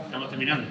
Estamos terminando.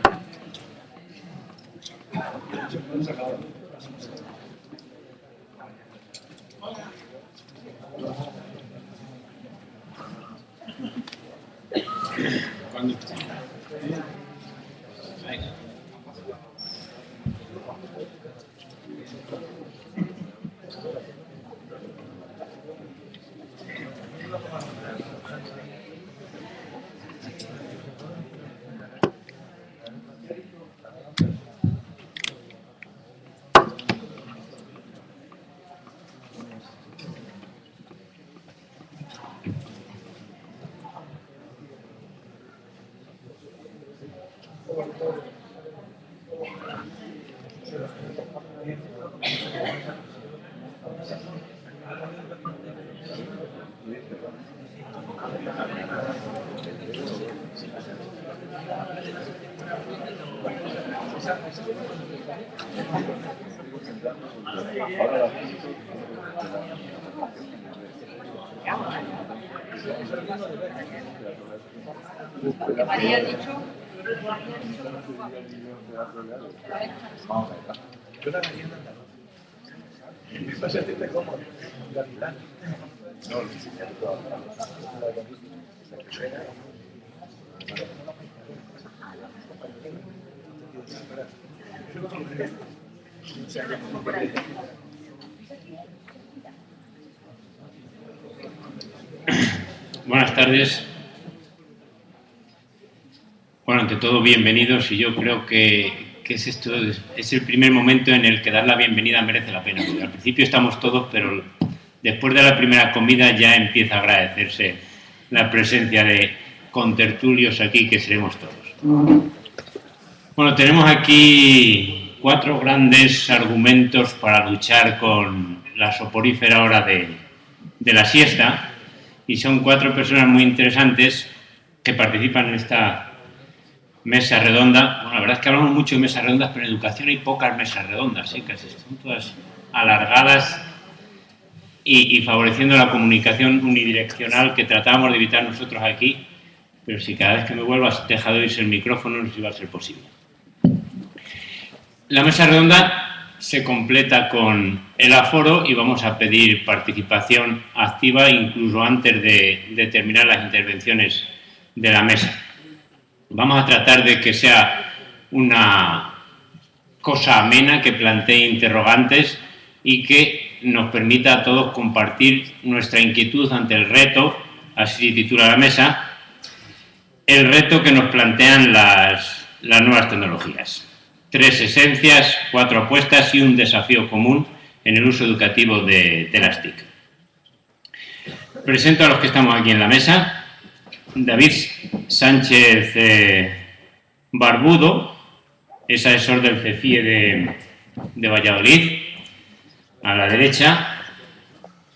Buenas tardes. Bueno, ante todo, bienvenidos, y yo creo que es el primer momento en el que dar la bienvenida merece la pena. Porque al principio estamos todos, pero después de la primera comida ya empieza a agradecerse la presencia de contertulios aquí, que seremos todos. Bueno, tenemos aquí 4 grandes argumentos para luchar con la soporífera hora de la siesta, y son 4 personas muy interesantes que participan en esta mesa redonda. Bueno, la verdad es que hablamos mucho de mesas redondas, pero en educación hay pocas mesas redondas, ¿sí? Casi son todas alargadas y favoreciendo la comunicación unidireccional que tratábamos de evitar nosotros aquí, pero si cada vez que me vuelvas deja de oírse el micrófono, no sé si va a ser posible. La mesa redonda se completa con el aforo y vamos a pedir participación activa incluso antes de terminar las intervenciones de la mesa. Vamos a tratar de que sea una cosa amena, que plantee interrogantes y que nos permita a todos compartir nuestra inquietud ante el reto, así titula la mesa, el reto que nos plantean las nuevas tecnologías. 3 esencias, 4 apuestas y un desafío común en el uso educativo de las TIC. Presento a los que estamos aquí en la mesa. David Sánchez Barbudo es asesor del CEFIE de Valladolid, a la derecha.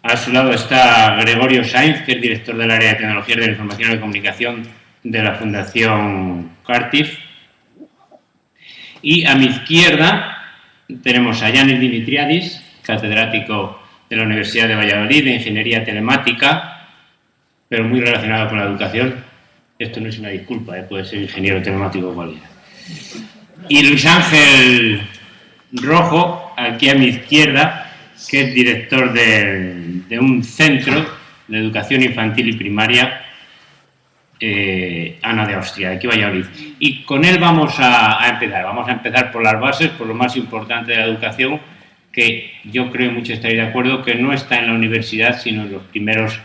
A su lado está Gregorio Sainz, que es director del área de tecnologías de la información y comunicación de la Fundación Cartif. Y a mi izquierda tenemos a Yanis Dimitriadis, catedrático de la Universidad de Valladolid de Ingeniería Telemática, pero muy relacionado con la educación. Esto no es una disculpa, puede ser ingeniero telemático cualquiera. Y Luis Ángel Rojo, aquí a mi izquierda, que es director de un centro de educación infantil y primaria, Ana de Austria, de aquí Valladolid. Y con él vamos a empezar. Vamos a empezar por las bases, por lo más importante de la educación, que yo creo, muchos estaréis de acuerdo, que no está en la universidad, sino en los primeros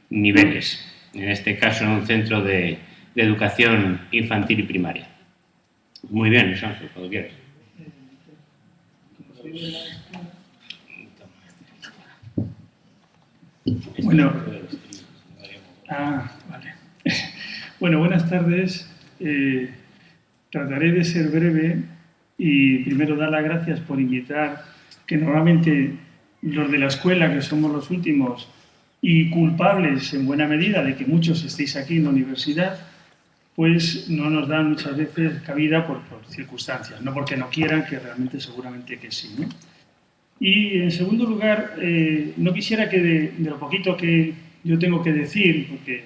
niveles. En este caso, en un centro de educación infantil y primaria. Muy bien, Luis Ángel, cuando quieras. Bueno, vale. Bueno, buenas tardes. Trataré de ser breve y primero dar las gracias por invitar, que normalmente los de la escuela, que somos los últimos y culpables en buena medida de que muchos estéis aquí en la universidad, pues no nos dan muchas veces cabida por circunstancias, no porque no quieran, que realmente seguramente que sí, ¿no? Y en segundo lugar, no quisiera que de lo poquito que yo tengo que decir, porque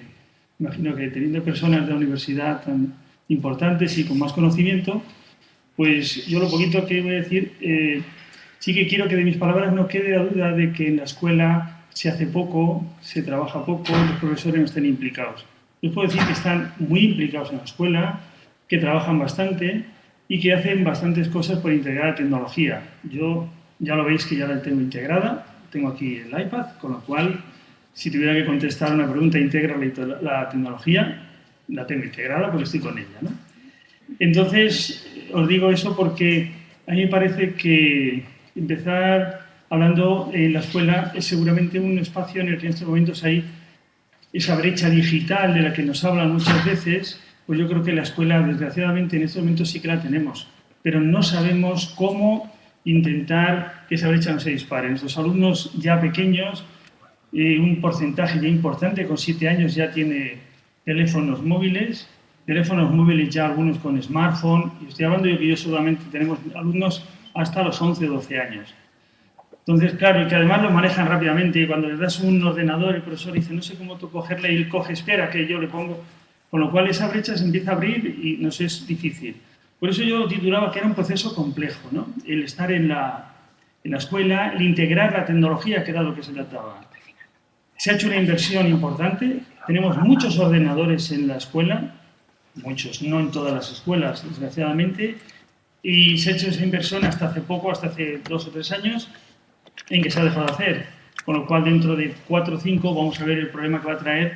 imagino que teniendo personas de la universidad tan importantes y con más conocimiento, pues yo lo poquito que voy a decir, sí que quiero que de mis palabras no quede la duda de que en la escuela se hace poco, se trabaja poco, los profesores no estén implicados. Les puedo decir que están muy implicados en la escuela, que trabajan bastante y que hacen bastantes cosas por integrar la tecnología. Yo ya lo veis que ya la tengo integrada, tengo aquí el iPad, con lo cual, si tuviera que contestar una pregunta, integra la tecnología, la tengo integrada porque estoy con ella, ¿no? Entonces, os digo eso porque a mí me parece que empezar hablando en la escuela es seguramente un espacio en el que en estos momentos hay esa brecha digital de la que nos hablan muchas veces, pues yo creo que la escuela, desgraciadamente, en estos momentos sí que la tenemos, pero no sabemos cómo intentar que esa brecha no se dispare. Nuestros alumnos ya pequeños, un porcentaje ya importante, con 7 años ya tiene teléfonos móviles ya algunos con smartphone, y estoy hablando de que yo solamente tenemos alumnos hasta los 11 o 12 años. Entonces, claro, y que además lo manejan rápidamente, y cuando le das un ordenador, el profesor dice, no sé cómo tú cogerle, y él coge, espera, que yo le pongo, con lo cual esa brecha se empieza a abrir y nos es difícil. Por eso yo lo titulaba que era un proceso complejo, ¿no? El estar en la escuela, el integrar la tecnología, que era lo que se trataba. Se ha hecho una inversión importante, tenemos muchos ordenadores en la escuela, muchos, no en todas las escuelas, desgraciadamente, y se ha hecho esa inversión hasta hace poco, hasta hace 2 o 3 años, en que se ha dejado de hacer, con lo cual dentro de 4 o 5 vamos a ver el problema que va a traer,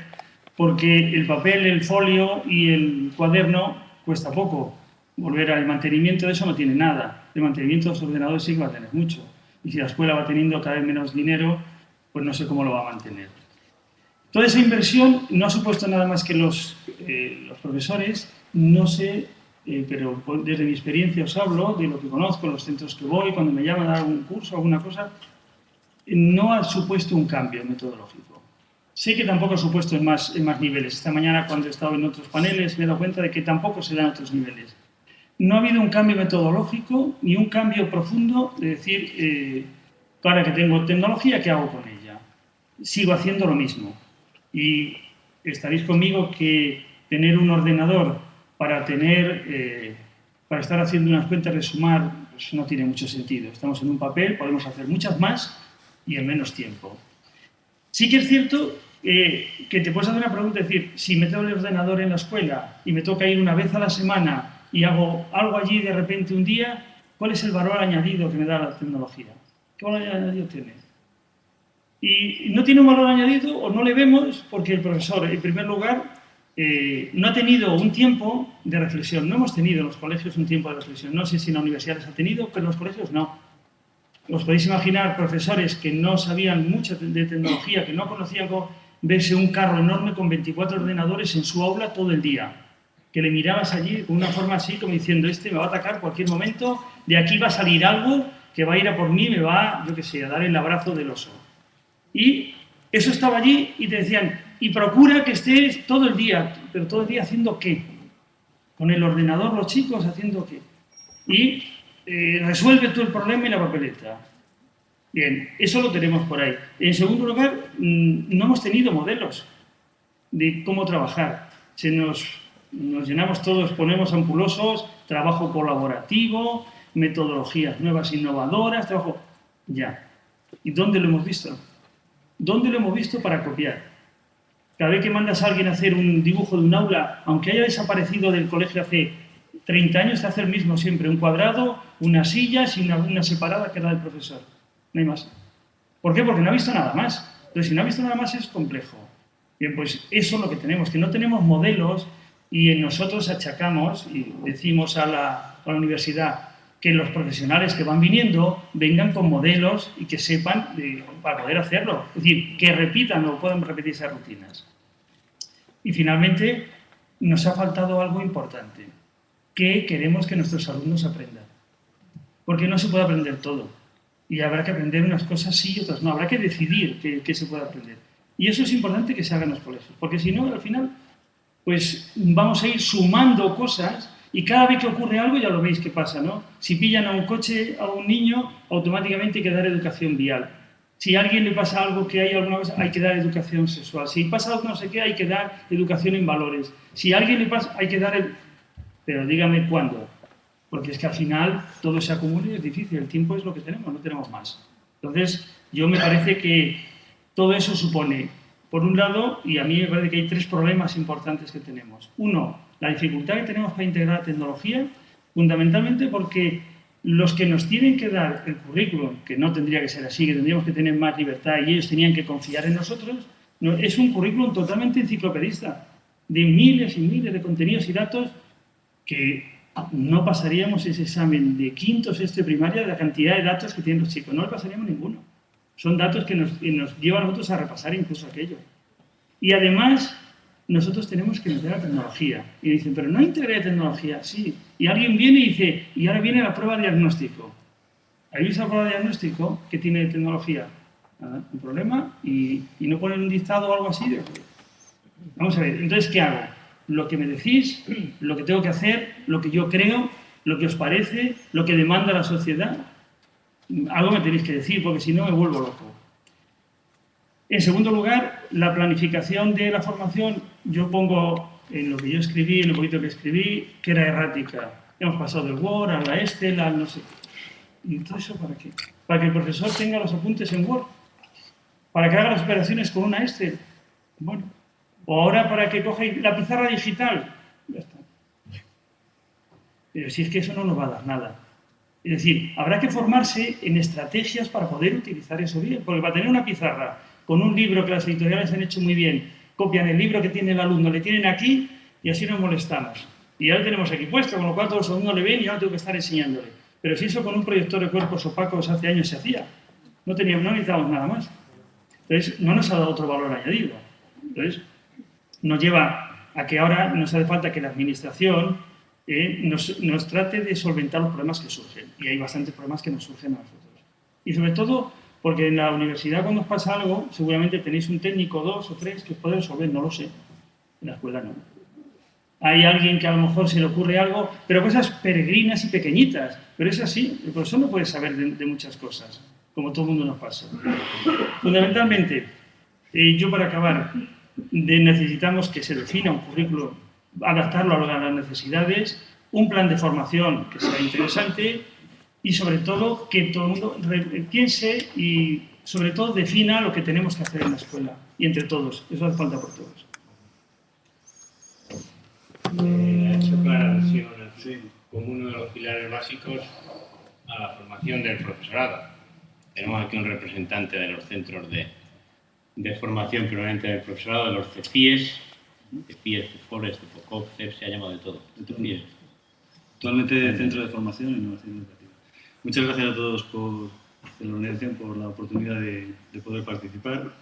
porque el papel, el folio y el cuaderno cuesta poco. Volver al mantenimiento de eso no tiene nada. El mantenimiento de los ordenadores sí que va a tener mucho. Y si la escuela va teniendo cada vez menos dinero, pues no sé cómo lo va a mantener. Toda esa inversión no ha supuesto nada más que los profesores, no sé, pero desde mi experiencia os hablo, de lo que conozco, los centros que voy, cuando me llaman a dar algún curso, alguna cosa, no ha supuesto un cambio metodológico. Sé que tampoco ha supuesto en más niveles. Esta mañana, cuando he estado en otros paneles, me he dado cuenta de que tampoco se dan otros niveles. No ha habido un cambio metodológico ni un cambio profundo de decir, ahora que tengo tecnología, ¿qué hago con ella? Sigo haciendo lo mismo. Y estaréis conmigo que tener un ordenador para estar haciendo unas cuentas de sumar, pues no tiene mucho sentido. Estamos en un papel, podemos hacer muchas más y en menos tiempo. Sí que es cierto que te puedes hacer una pregunta, es decir, si meto el ordenador en la escuela y me toca ir una vez a la semana y hago algo allí de repente un día, ¿cuál es el valor añadido que me da la tecnología? ¿Qué valor añadido tiene? Y no tiene un valor añadido o no le vemos porque el profesor, en primer lugar, no ha tenido un tiempo de reflexión. No hemos tenido en los colegios un tiempo de reflexión. No sé si en la universidad les ha tenido, pero en los colegios no. Os podéis imaginar profesores que no sabían mucho de tecnología, que no conocían cómo verse un carro enorme con 24 ordenadores en su aula todo el día. Que le mirabas allí con una forma así, como diciendo, este me va a atacar en cualquier momento, de aquí va a salir algo que va a ir a por mí, me va, yo qué sé, a dar el abrazo del oso. Y eso estaba allí y te decían, y procura que estés todo el día, pero todo el día haciendo qué, con el ordenador los chicos haciendo qué, y resuelve tú el problema y la papeleta. Bien, eso lo tenemos por ahí. En segundo lugar, no hemos tenido modelos de cómo trabajar. Nos llenamos todos, ponemos ampulosos, trabajo colaborativo, metodologías nuevas, innovadoras, trabajo... Ya. ¿Y dónde lo hemos visto? ¿Dónde lo hemos visto para copiar? Cada vez que mandas a alguien a hacer un dibujo de un aula, aunque haya desaparecido del colegio hace 30 años, te hace el mismo siempre. Un cuadrado, unas sillas y una separada que era del profesor. No hay más. ¿Por qué? Porque no ha visto nada más. Entonces, si no ha visto nada más, es complejo. Bien, pues eso es lo que tenemos, que no tenemos modelos y en nosotros achacamos y decimos a la universidad que los profesionales que van viniendo vengan con modelos y que sepan para poder hacerlo. Es decir, que repitan o puedan repetir esas rutinas. Y finalmente, nos ha faltado algo importante. ¿Qué queremos que nuestros alumnos aprendan? Porque no se puede aprender todo. Y habrá que aprender unas cosas sí y otras no. Habrá que decidir qué se puede aprender. Y eso es importante que se haga en los colegios. Porque si no, al final, pues vamos a ir sumando cosas Y cada vez que ocurre algo ya lo veis que pasa, ¿no? Si pillan a un coche, a un niño, automáticamente hay que dar educación vial. Si a alguien le pasa algo, que hay alguna cosa, hay que dar educación sexual. Si pasa algo no sé qué, hay que dar educación en valores. Si a alguien le pasa, hay que dar... Pero dígame cuándo. Porque es que al final todo se acumula y es difícil. El tiempo es lo que tenemos, no tenemos más. Entonces, yo me parece que todo eso supone, por un lado, y a mí me parece que hay 3 problemas importantes que tenemos. Uno, la dificultad que tenemos para integrar la tecnología, fundamentalmente porque los que nos tienen que dar el currículum, que no tendría que ser así, que tendríamos que tener más libertad y ellos tenían que confiar en nosotros, no, es un currículum totalmente enciclopedista, de miles y miles de contenidos y datos que no pasaríamos ese examen de quinto, sexto y primaria de la cantidad de datos que tienen los chicos, no le pasaríamos ninguno. Son datos que nos llevan a nosotros a repasar incluso aquello. Y además, nosotros tenemos que meter la tecnología. Y dicen, pero no integré tecnología. Sí. Y alguien viene y dice, y ahora viene la prueba de diagnóstico. ¿Habéis visto la prueba de diagnóstico que tiene tecnología? Nada, un problema y no ponen un dictado o algo así. Vamos a ver, entonces, ¿qué hago? Lo que me decís, lo que tengo que hacer, lo que yo creo, lo que os parece, lo que demanda la sociedad. Algo me tenéis que decir, porque si no me vuelvo loco. En segundo lugar, la planificación de la formación, yo pongo en lo que yo escribí, en lo poquito que escribí, que era errática. Hemos pasado del Word a la Excel, al no sé qué. ¿Y todo eso para qué? Para que el profesor tenga los apuntes en Word. Para que haga las operaciones con una Excel. Bueno. O ahora para que coja la pizarra digital. Ya está. Pero si es que eso no nos va a dar nada. Es decir, habrá que formarse en estrategias para poder utilizar eso bien. Porque para tener una pizarra con un libro que las editoriales han hecho muy bien, copian el libro que tiene el alumno, le tienen aquí y así nos molestamos. Y ya lo tenemos aquí puesto, con lo cual todos los alumnos le ven y yo no tengo que estar enseñándole. Pero si eso con un proyector de cuerpos opacos hace años se hacía, no necesitábamos nada más. Entonces, no nos ha dado otro valor añadido. Entonces, nos lleva a que ahora nos hace falta que la administración nos trate de solventar los problemas que surgen. Y hay bastantes problemas que nos surgen a nosotros. Y sobre todo, porque en la universidad cuando os pasa algo, seguramente tenéis un técnico, 2 o 3 que os puede resolver, no lo sé. En la escuela no. Hay alguien que a lo mejor se le ocurre algo, pero cosas peregrinas y pequeñitas. Pero es así, el profesor no puede saber de muchas cosas, como todo el mundo nos pasa. Fundamentalmente, yo para acabar, necesitamos que se defina un currículo, adaptarlo a las necesidades, un plan de formación que sea interesante y sobre todo que todo el mundo piense y sobre todo defina lo que tenemos que hacer en la escuela y entre todos. Eso hace falta por todos. Ha hecho clara alusión como uno de los pilares básicos a la formación del profesorado. Tenemos aquí un representante de los centros de formación permanente del profesorado, de los CEPIES, CEFORES, CEFOCOP, CEP, se ha llamado de todo. Actualmente Centro de Formación e Innovación Educativa. Muchas gracias a todos por la organización, por la oportunidad de poder participar.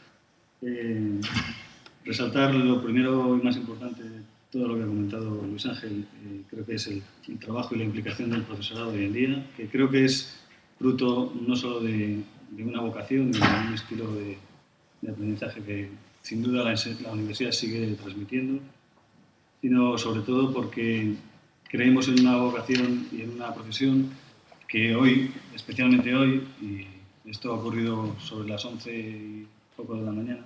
Resaltar lo primero y más importante de todo lo que ha comentado Luis Ángel, creo que es el trabajo y la implicación del profesorado hoy en día, que creo que es fruto no solo de una vocación, de un estilo de aprendizaje que sin duda la universidad sigue transmitiendo, sino sobre todo porque creemos en una vocación y en una profesión que hoy, especialmente hoy, y esto ha ocurrido sobre las 11 y poco de la mañana,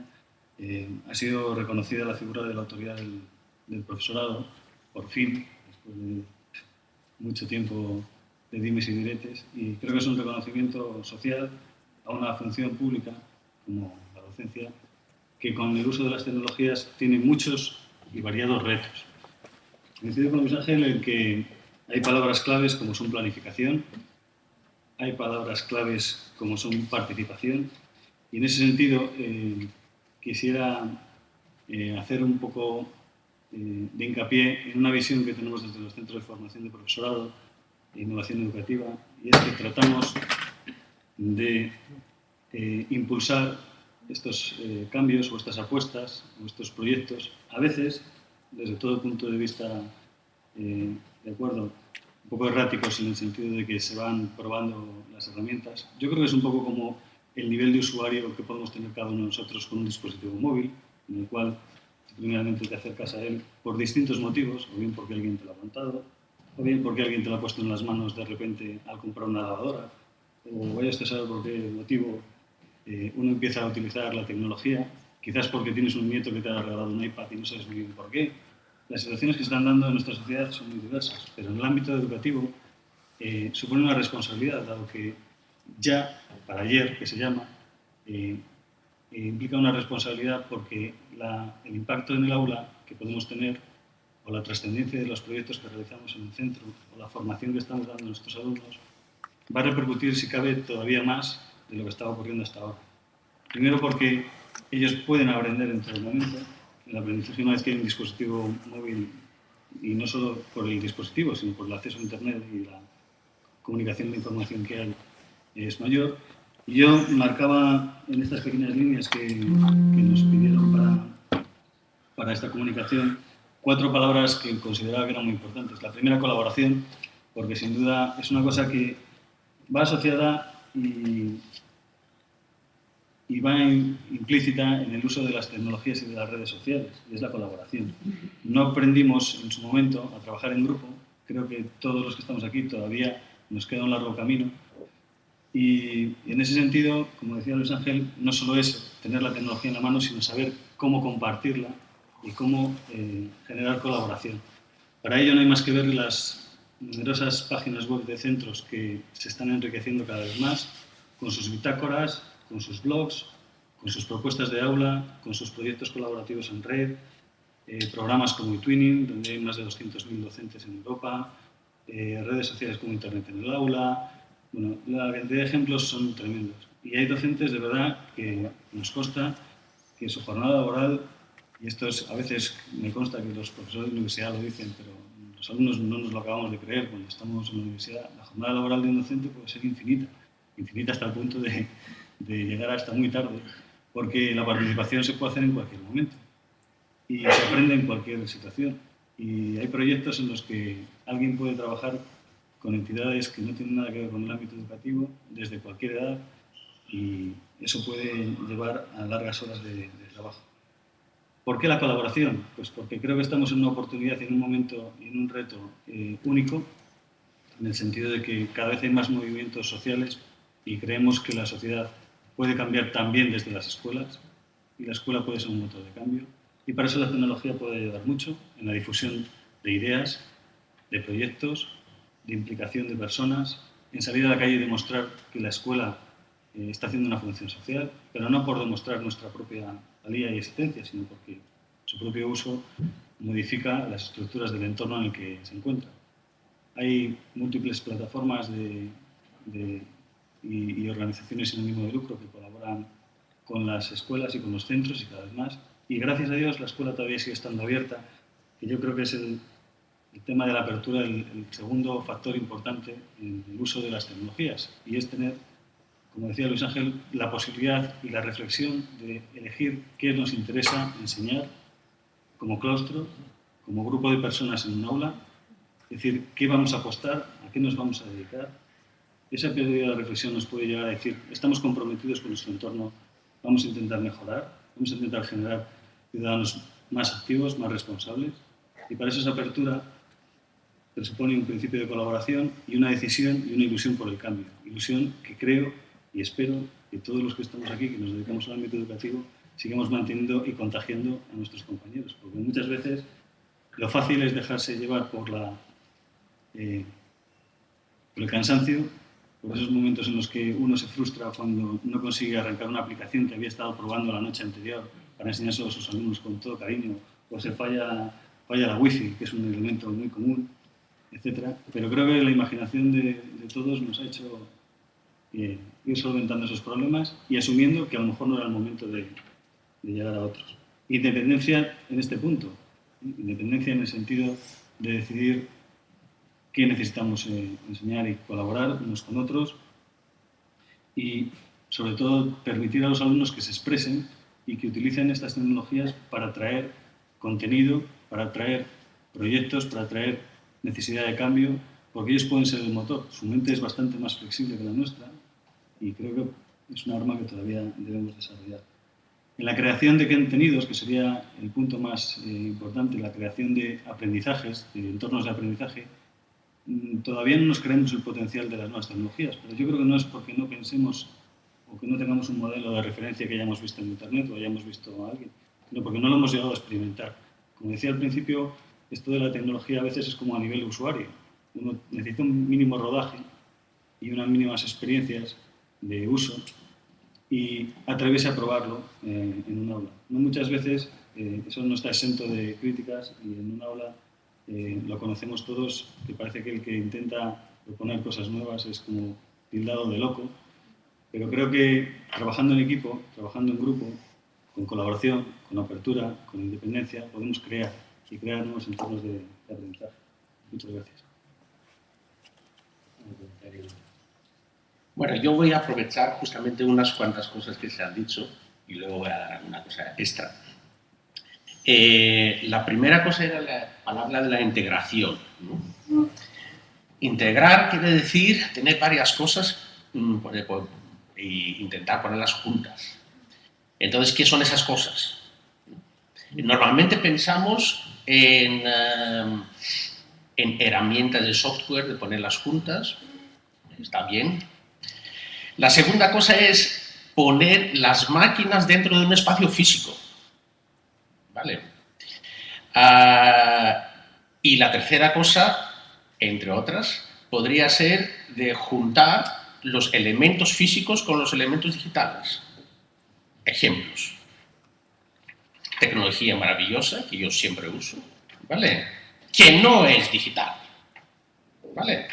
ha sido reconocida la figura de la autoridad del profesorado, por fin, después de mucho tiempo de dimes y diretes, y creo que es un reconocimiento social a una función pública, como la docencia, que con el uso de las tecnologías tiene muchos y variados retos. Coincido con Luis Ángel en que hay palabras claves como son planificación, hay palabras claves como son participación, y en ese sentido quisiera hacer un poco de hincapié en una visión que tenemos desde los centros de formación de profesorado e innovación educativa, y es que tratamos de impulsar estos cambios o estas apuestas o estos proyectos, a veces, desde todo punto de vista, de acuerdo, un poco erráticos en el sentido de que se van probando las herramientas. Yo creo que es un poco como el nivel de usuario que podemos tener cada uno de nosotros con un dispositivo móvil, en el cual primeramente te acercas a él por distintos motivos, o bien porque alguien te lo ha contado, o bien porque alguien te lo ha puesto en las manos de repente al comprar una lavadora, o vaya usted a saber por qué motivo uno empieza a utilizar la tecnología, quizás porque tienes un nieto que te ha regalado un iPad y no sabes muy bien por qué. Las situaciones que se están dando en nuestra sociedad son muy diversas, pero en el ámbito educativo supone una responsabilidad, dado que ya, para ayer, que se llama, implica una responsabilidad porque el impacto en el aula que podemos tener, o la trascendencia de los proyectos que realizamos en el centro, o la formación que estamos dando a nuestros alumnos, va a repercutir, si cabe, todavía más de lo que estaba ocurriendo hasta ahora. Primero porque ellos pueden aprender en todo momento. El aprendizaje, una vez que hay un dispositivo móvil, y no solo por el dispositivo, sino por el acceso a Internet y la comunicación de información que hay, es mayor. Y yo marcaba en estas pequeñas líneas que nos pidieron para esta comunicación 4 palabras que consideraba que eran muy importantes. La primera, colaboración, porque sin duda es una cosa que va asociada y va implícita en el uso de las tecnologías y de las redes sociales, y es la colaboración. No aprendimos en su momento a trabajar en grupo, creo que todos los que estamos aquí todavía nos queda un largo camino, y en ese sentido, como decía Luis Ángel, no solo es tener la tecnología en la mano, sino saber cómo compartirla y cómo generar colaboración. Para ello no hay más que ver las numerosas páginas web de centros que se están enriqueciendo cada vez más, con sus bitácoras, con sus blogs, con sus propuestas de aula, con sus proyectos colaborativos en red, programas como eTwinning, donde hay más de 200.000 docentes en Europa, redes sociales como Internet en el aula. Bueno, la cantidad de ejemplos son tremendos. Y hay docentes de verdad que nos consta que su jornada laboral, y esto es, a veces me consta que los profesores de la universidad lo dicen, pero los alumnos no nos lo acabamos de creer cuando estamos en la universidad, la jornada laboral de un docente puede ser infinita, infinita hasta el punto de llegar hasta muy tarde, porque la participación se puede hacer en cualquier momento y se aprende en cualquier situación. Y hay proyectos en los que alguien puede trabajar con entidades que no tienen nada que ver con el ámbito educativo desde cualquier edad, y eso puede llevar a largas horas de trabajo. ¿Por qué la colaboración? Pues porque creo que estamos en una oportunidad, en un momento y en un reto único, en el sentido de que cada vez hay más movimientos sociales y creemos que la sociedad puede cambiar también desde las escuelas, y la escuela puede ser un motor de cambio, y para eso la tecnología puede ayudar mucho en la difusión de ideas, de proyectos, de implicación de personas, en salir a la calle y demostrar que la escuela está haciendo una función social, pero no por demostrar nuestra propia valía y existencia, sino porque su propio uso modifica las estructuras del entorno en el que se encuentra. Hay múltiples plataformas y organizaciones sin ánimo de lucro que colaboran con las escuelas y con los centros, y cada vez más. Y gracias a Dios la escuela todavía sigue estando abierta, que yo creo que es el tema de la apertura, el segundo factor importante en el uso de las tecnologías, y es tener, como decía Luis Ángel, la posibilidad y la reflexión de elegir qué nos interesa enseñar como claustro, como grupo de personas en un aula, es decir, qué vamos a apostar, a qué nos vamos a dedicar. Esa periodo de reflexión nos puede llegar a decir, estamos comprometidos con nuestro entorno, vamos a intentar mejorar, vamos a intentar generar ciudadanos más activos, más responsables, y para eso esa apertura presupone un principio de colaboración y una decisión y una ilusión por el cambio. Ilusión que creo y espero que todos los que estamos aquí, que nos dedicamos al ámbito educativo, sigamos manteniendo y contagiando a nuestros compañeros, porque muchas veces lo fácil es dejarse llevar por el cansancio, por esos momentos en los que uno se frustra cuando no consigue arrancar una aplicación que había estado probando la noche anterior para enseñárselo a sus alumnos con todo cariño, o se falla la wifi, que es un elemento muy común, etcétera. Pero creo que la imaginación de todos nos ha hecho ir solventando esos problemas y asumiendo que a lo mejor no era el momento de llegar a otros. Independencia en este punto, independencia en el sentido de decidir qué necesitamos enseñar y colaborar unos con otros, y sobre todo permitir a los alumnos que se expresen y que utilicen estas tecnologías para traer contenido, para traer proyectos, para traer necesidad de cambio, porque ellos pueden ser el motor. Su mente es bastante más flexible que la nuestra y creo que es un arma que todavía debemos desarrollar. En la creación de contenidos, que sería el punto más importante, la creación de aprendizajes, de entornos de aprendizaje, todavía no nos creemos el potencial de las nuevas tecnologías, pero yo creo que no es porque no pensemos o que no tengamos un modelo de referencia que hayamos visto en Internet o hayamos visto a alguien, sino porque no lo hemos llegado a experimentar. Como decía al principio, esto de la tecnología a veces es como a nivel de usuario. Uno necesita un mínimo rodaje y unas mínimas experiencias de uso y atreverse a probarlo en un aula. No muchas veces eso no está exento de críticas y en un aula lo conocemos todos, que parece que el que intenta proponer cosas nuevas es como tildado de loco, pero creo que trabajando en equipo, trabajando en grupo, con colaboración, con apertura, con independencia, podemos crear y crear nuevos entornos de aprendizaje. Muchas gracias. Bueno, yo voy a aprovechar justamente unas cuantas cosas que se han dicho y luego voy a dar una cosa extra. La primera cosa era la palabra de la integración, ¿no? Integrar quiere decir tener varias cosas e intentar ponerlas juntas. Entonces, ¿qué son esas cosas? Normalmente pensamos en herramientas de software, de ponerlas juntas, está bien. La segunda cosa es poner las máquinas dentro de un espacio físico, ¿vale? Y la tercera cosa, entre otras, podría ser de juntar los elementos físicos con los elementos digitales. Ejemplos. Tecnología maravillosa, que yo siempre uso, ¿vale? Que no es digital, ¿vale?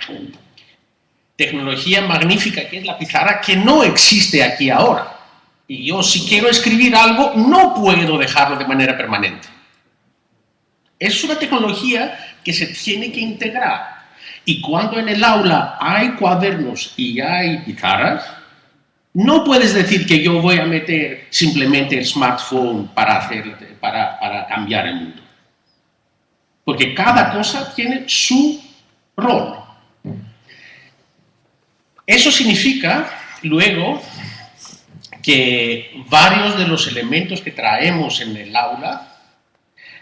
Tecnología magnífica, que es la pizarra, que no existe aquí ahora. Y yo, si quiero escribir algo, no puedo dejarlo de manera permanente. Es una tecnología que se tiene que integrar. Y cuando en el aula hay cuadernos y hay pizarras, no puedes decir que yo voy a meter simplemente el smartphone para cambiar el mundo. Porque cada cosa tiene su rol. Eso significa, luego, que varios de los elementos que traemos en el aula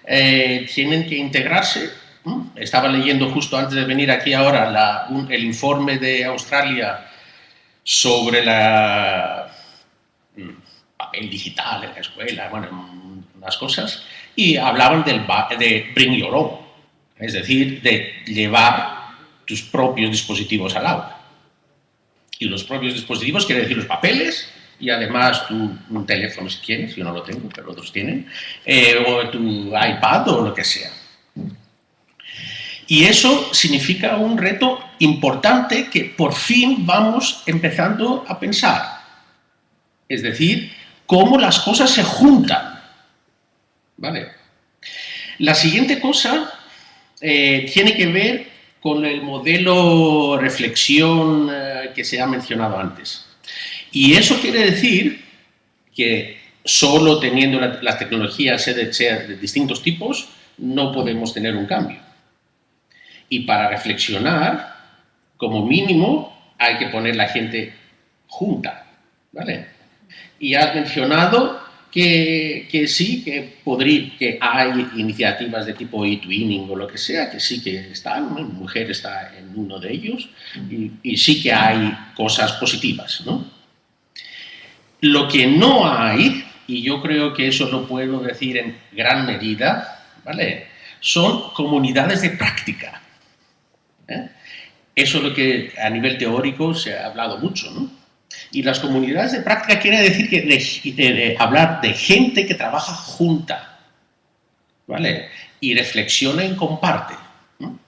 tienen que integrarse. Estaba leyendo justo antes de venir aquí ahora el informe de Australia sobre papel digital en la escuela, bueno, unas cosas, y hablaban de bring your own, es decir, de llevar tus propios dispositivos al aula. Y los propios dispositivos quiere decir los papeles y además un teléfono si tienes, yo no lo tengo, pero otros tienen, o tu iPad o lo que sea. Y eso significa un reto importante que por fin vamos empezando a pensar. Es decir, cómo las cosas se juntan. ¿Vale? La siguiente cosa tiene que ver con el modelo reflexión que se ha mencionado antes. Y eso quiere decir que solo teniendo las tecnologías de distintos tipos no podemos tener un cambio. Y para reflexionar, como mínimo, hay que poner la gente junta, ¿vale? Y has mencionado que sí, que hay iniciativas de tipo e-twinning o lo que sea, que sí que están, ¿no? Mi mujer está en uno de ellos, y sí que hay cosas positivas, ¿no? Lo que no hay, y yo creo que eso lo puedo decir en gran medida, ¿vale?, son comunidades de práctica. Eso es lo que a nivel teórico se ha hablado mucho, ¿no? Y las comunidades de práctica quiere decir que hablar de gente que trabaja junta, ¿vale? Y reflexiona y comparte, ¿no?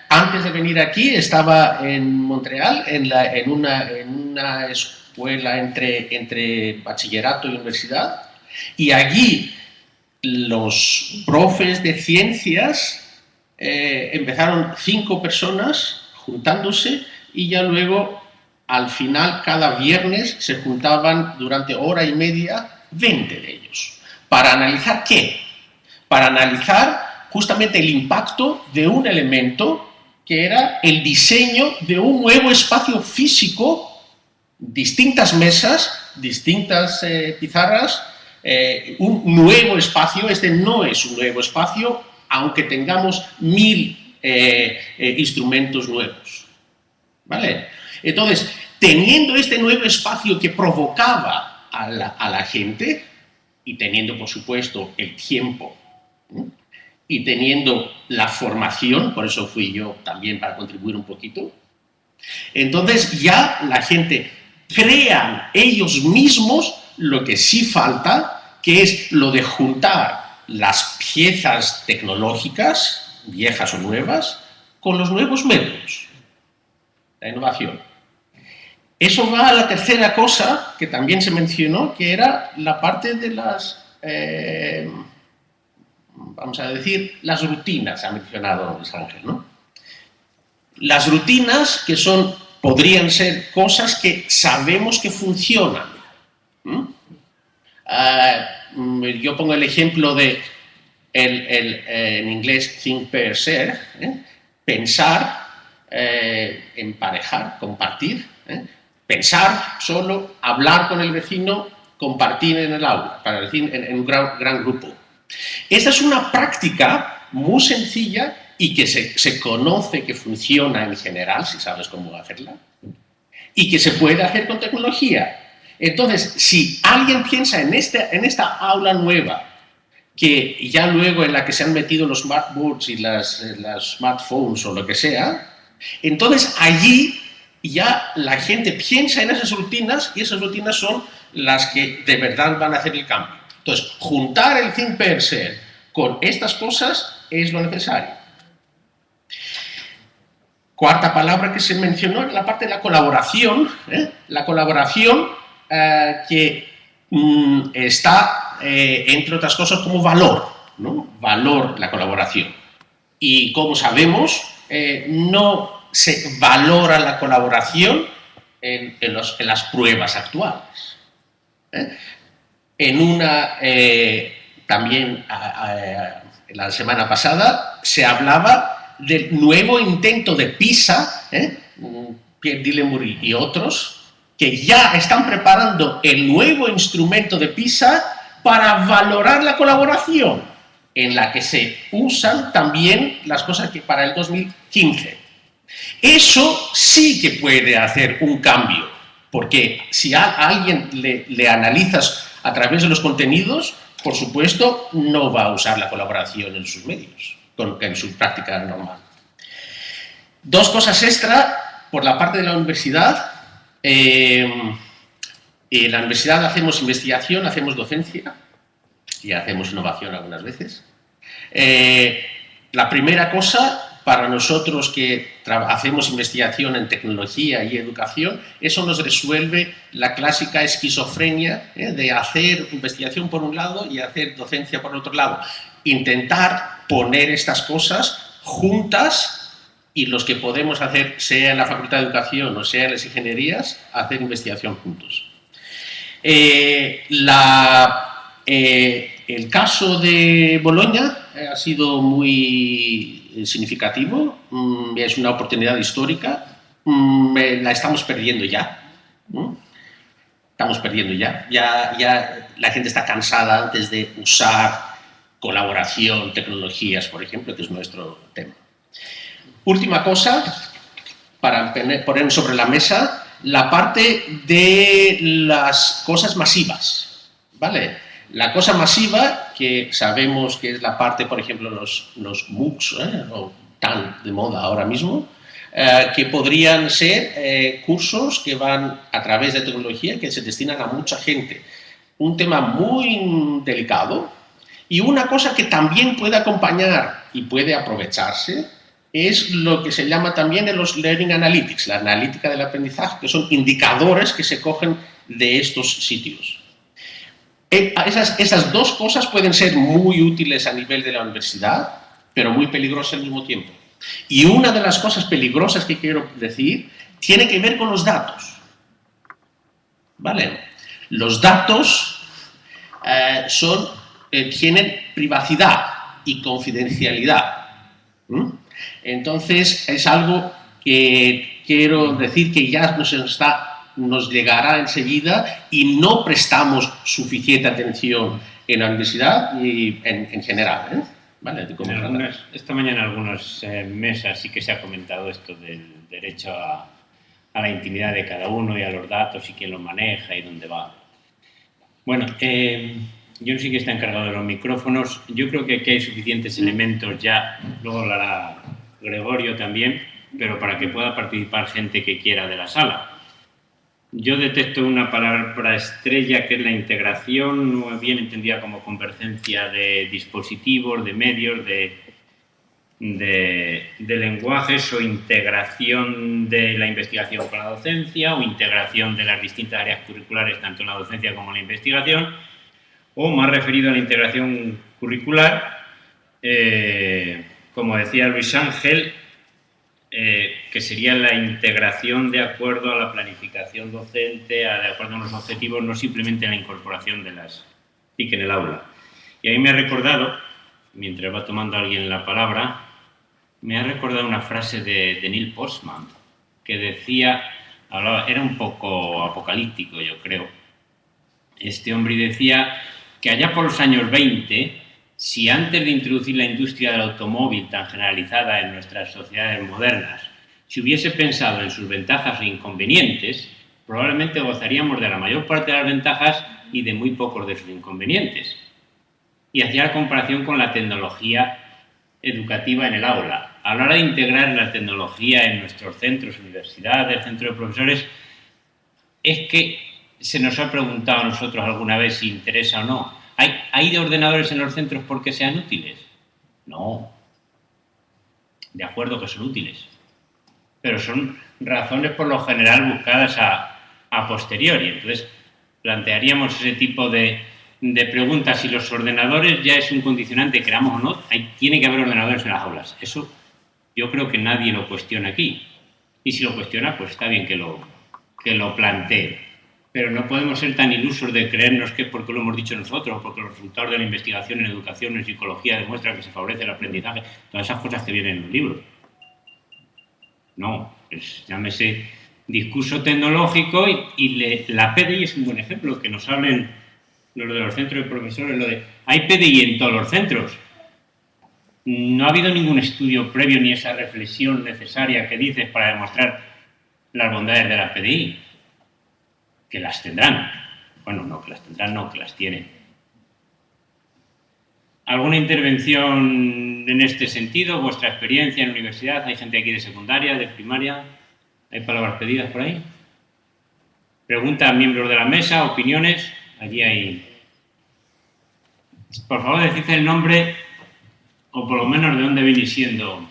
Antes de venir aquí estaba en Montreal en una escuela entre bachillerato y universidad, y allí los profes de ciencias empezaron 5 personas juntándose y ya luego al final cada viernes se juntaban durante hora y media 20 de ellos. ¿Para analizar qué? Para analizar justamente el impacto de un elemento que era el diseño de un nuevo espacio físico, distintas mesas, distintas pizarras, un nuevo espacio. Este no es un nuevo espacio, aunque tengamos 1000 instrumentos nuevos. ¿Vale? Entonces, teniendo este nuevo espacio que provocaba a la gente, y teniendo, por supuesto, el tiempo, y teniendo la formación, por eso fui yo también para contribuir un poquito, entonces ya la gente crean ellos mismos lo que sí falta, que es lo de juntar las piezas tecnológicas, viejas o nuevas, con los nuevos métodos, la innovación. Eso va a la tercera cosa que también se mencionó, que era la parte de las, vamos a decir, las rutinas, ha mencionado Luis Ángel, ¿no? Las rutinas que podrían ser cosas que sabemos que funcionan. Yo pongo el ejemplo de, en inglés, think, pair, share, pensar, emparejar, compartir, pensar solo, hablar con el vecino, compartir en el aula, para decir en un gran grupo. Esta es una práctica muy sencilla y que se conoce que funciona en general, si sabes cómo hacerla, y que se puede hacer con tecnología. Entonces, si alguien piensa en esta aula nueva, que ya luego en la que se han metido los smartboards y las smartphones o lo que sea, entonces allí ya la gente piensa en esas rutinas y esas rutinas son las que de verdad van a hacer el cambio. Entonces, juntar el think, pair, share con estas cosas es lo necesario. Cuarta palabra que se mencionó es la parte de la colaboración. La colaboración que está, entre otras cosas, como valor, ¿no? Valor, la colaboración. Y como sabemos, no se valora la colaboración en las pruebas actuales. También la semana pasada se hablaba del nuevo intento de PISA, Pierre Dillemour y otros, que ya están preparando el nuevo instrumento de PISA para valorar la colaboración, en la que se usan también las cosas que para el 2015. Eso sí que puede hacer un cambio, porque si a alguien le analizas a través de los contenidos, por supuesto, no va a usar la colaboración en sus medios, en su práctica normal. Dos cosas extra por la parte de la universidad. En la universidad hacemos investigación, hacemos docencia y hacemos innovación algunas veces. La primera cosa, para nosotros que hacemos investigación en tecnología y educación, eso nos resuelve la clásica esquizofrenia de hacer investigación por un lado y hacer docencia por otro lado. Intentar poner estas cosas juntas y los que podemos hacer, sea en la Facultad de Educación o sea en las ingenierías, hacer investigación juntos. El caso de Bolonia ha sido muy significativo, es una oportunidad histórica, la estamos perdiendo ya. Estamos perdiendo ya. Ya la gente está cansada antes de usar colaboración, tecnologías, por ejemplo, que es nuestro tema. Última cosa, para poner sobre la mesa, la parte de las cosas masivas, ¿vale? La cosa masiva, que sabemos que es la parte, por ejemplo, los MOOCs, o tan de moda ahora mismo, que podrían ser cursos que van a través de tecnología que se destinan a mucha gente. Un tema muy delicado y una cosa que también puede acompañar y puede aprovecharse es lo que se llama también en los Learning Analytics, la analítica del aprendizaje, que son indicadores que se cogen de estos sitios. Esas dos cosas pueden ser muy útiles a nivel de la universidad, pero muy peligrosas al mismo tiempo. Y una de las cosas peligrosas que quiero decir tiene que ver con los datos. ¿Vale? Los datos tienen privacidad y confidencialidad. Entonces, es algo que quiero decir que ya nos llegará enseguida y no prestamos suficiente atención en la universidad y en general. ¿vale? De cómo En tratar. esta mañana en algunas mesas sí que se ha comentado esto del derecho a la intimidad de cada uno y a los datos y quién los maneja y dónde va. Bueno, yo no sé quién está encargado de los micrófonos. Yo creo que aquí hay suficientes elementos ya, luego hablará Gregorio también, pero para que pueda participar gente que quiera de la sala. Yo detecto una palabra estrella que es la integración, no bien entendida como convergencia de dispositivos, de medios, de lenguajes, o integración de la investigación con la docencia, o integración de las distintas áreas curriculares tanto en la docencia como en la investigación, o más referido a la integración curricular, como decía Luis Ángel, que sería la integración de acuerdo a la planificación docente, de acuerdo a los objetivos, no simplemente la incorporación de las TIC en el aula. Y a mí me ha recordado, mientras va tomando alguien la palabra, me ha recordado una frase de Neil Postman, que decía, era un poco apocalíptico, yo creo, este hombre, decía que allá por los años 20, si antes de introducir la industria del automóvil tan generalizada en nuestras sociedades modernas, se hubiese pensado en sus ventajas e inconvenientes, probablemente gozaríamos de la mayor parte de las ventajas y de muy pocos de sus inconvenientes. Y hacía la comparación con la tecnología educativa en el aula. A la hora de integrar la tecnología en nuestros centros, universidades, centros de profesores, es que se nos ha preguntado a nosotros alguna vez si interesa o no. ¿Hay de ordenadores en los centros porque sean útiles? No. De acuerdo que son útiles. Pero son razones por lo general buscadas a posteriori. Entonces, plantearíamos ese tipo de preguntas. Si los ordenadores ya es un condicionante, queramos o no, tiene que haber ordenadores en las aulas. Eso yo creo que nadie lo cuestiona aquí. Y si lo cuestiona, pues está bien que lo plantee. Pero no podemos ser tan ilusos de creernos que porque lo hemos dicho nosotros, porque los resultados de la investigación en educación, en psicología, demuestran que se favorece el aprendizaje, todas esas cosas que vienen en los libros. No, llámese discurso tecnológico y la PDI es un buen ejemplo, que nos hablen los de los centros de profesores, lo de hay PDI en todos los centros. No ha habido ningún estudio previo ni esa reflexión necesaria que dices para demostrar las bondades de la PDI. Que las tendrán. Bueno, no, que las tendrán, no, que las tienen. ¿Alguna intervención en este sentido? ¿Vuestra experiencia en la universidad? ¿Hay gente aquí de secundaria, de primaria? ¿Hay palabras pedidas por ahí? ¿Preguntas a miembros de la mesa? ¿Opiniones? Allí hay... Por favor, decid el nombre o por lo menos de dónde venís siendo.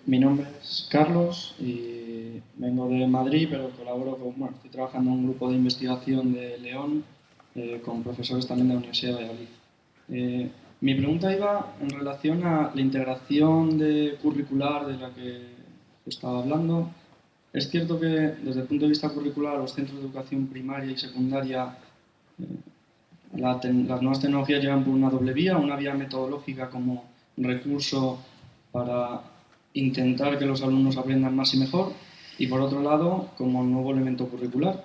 Mi nombre es Carlos y vengo de Madrid, pero colaboro estoy trabajando en un grupo de investigación de León con profesores también de la Universidad de Valladolid. Mi pregunta iba en relación a la integración curricular de la que estaba hablando. Es cierto que desde el punto de vista curricular los centros de educación primaria y secundaria, las nuevas tecnologías llegan por una doble vía, una vía metodológica como recurso para intentar que los alumnos aprendan más y mejor, y por otro lado como nuevo elemento curricular,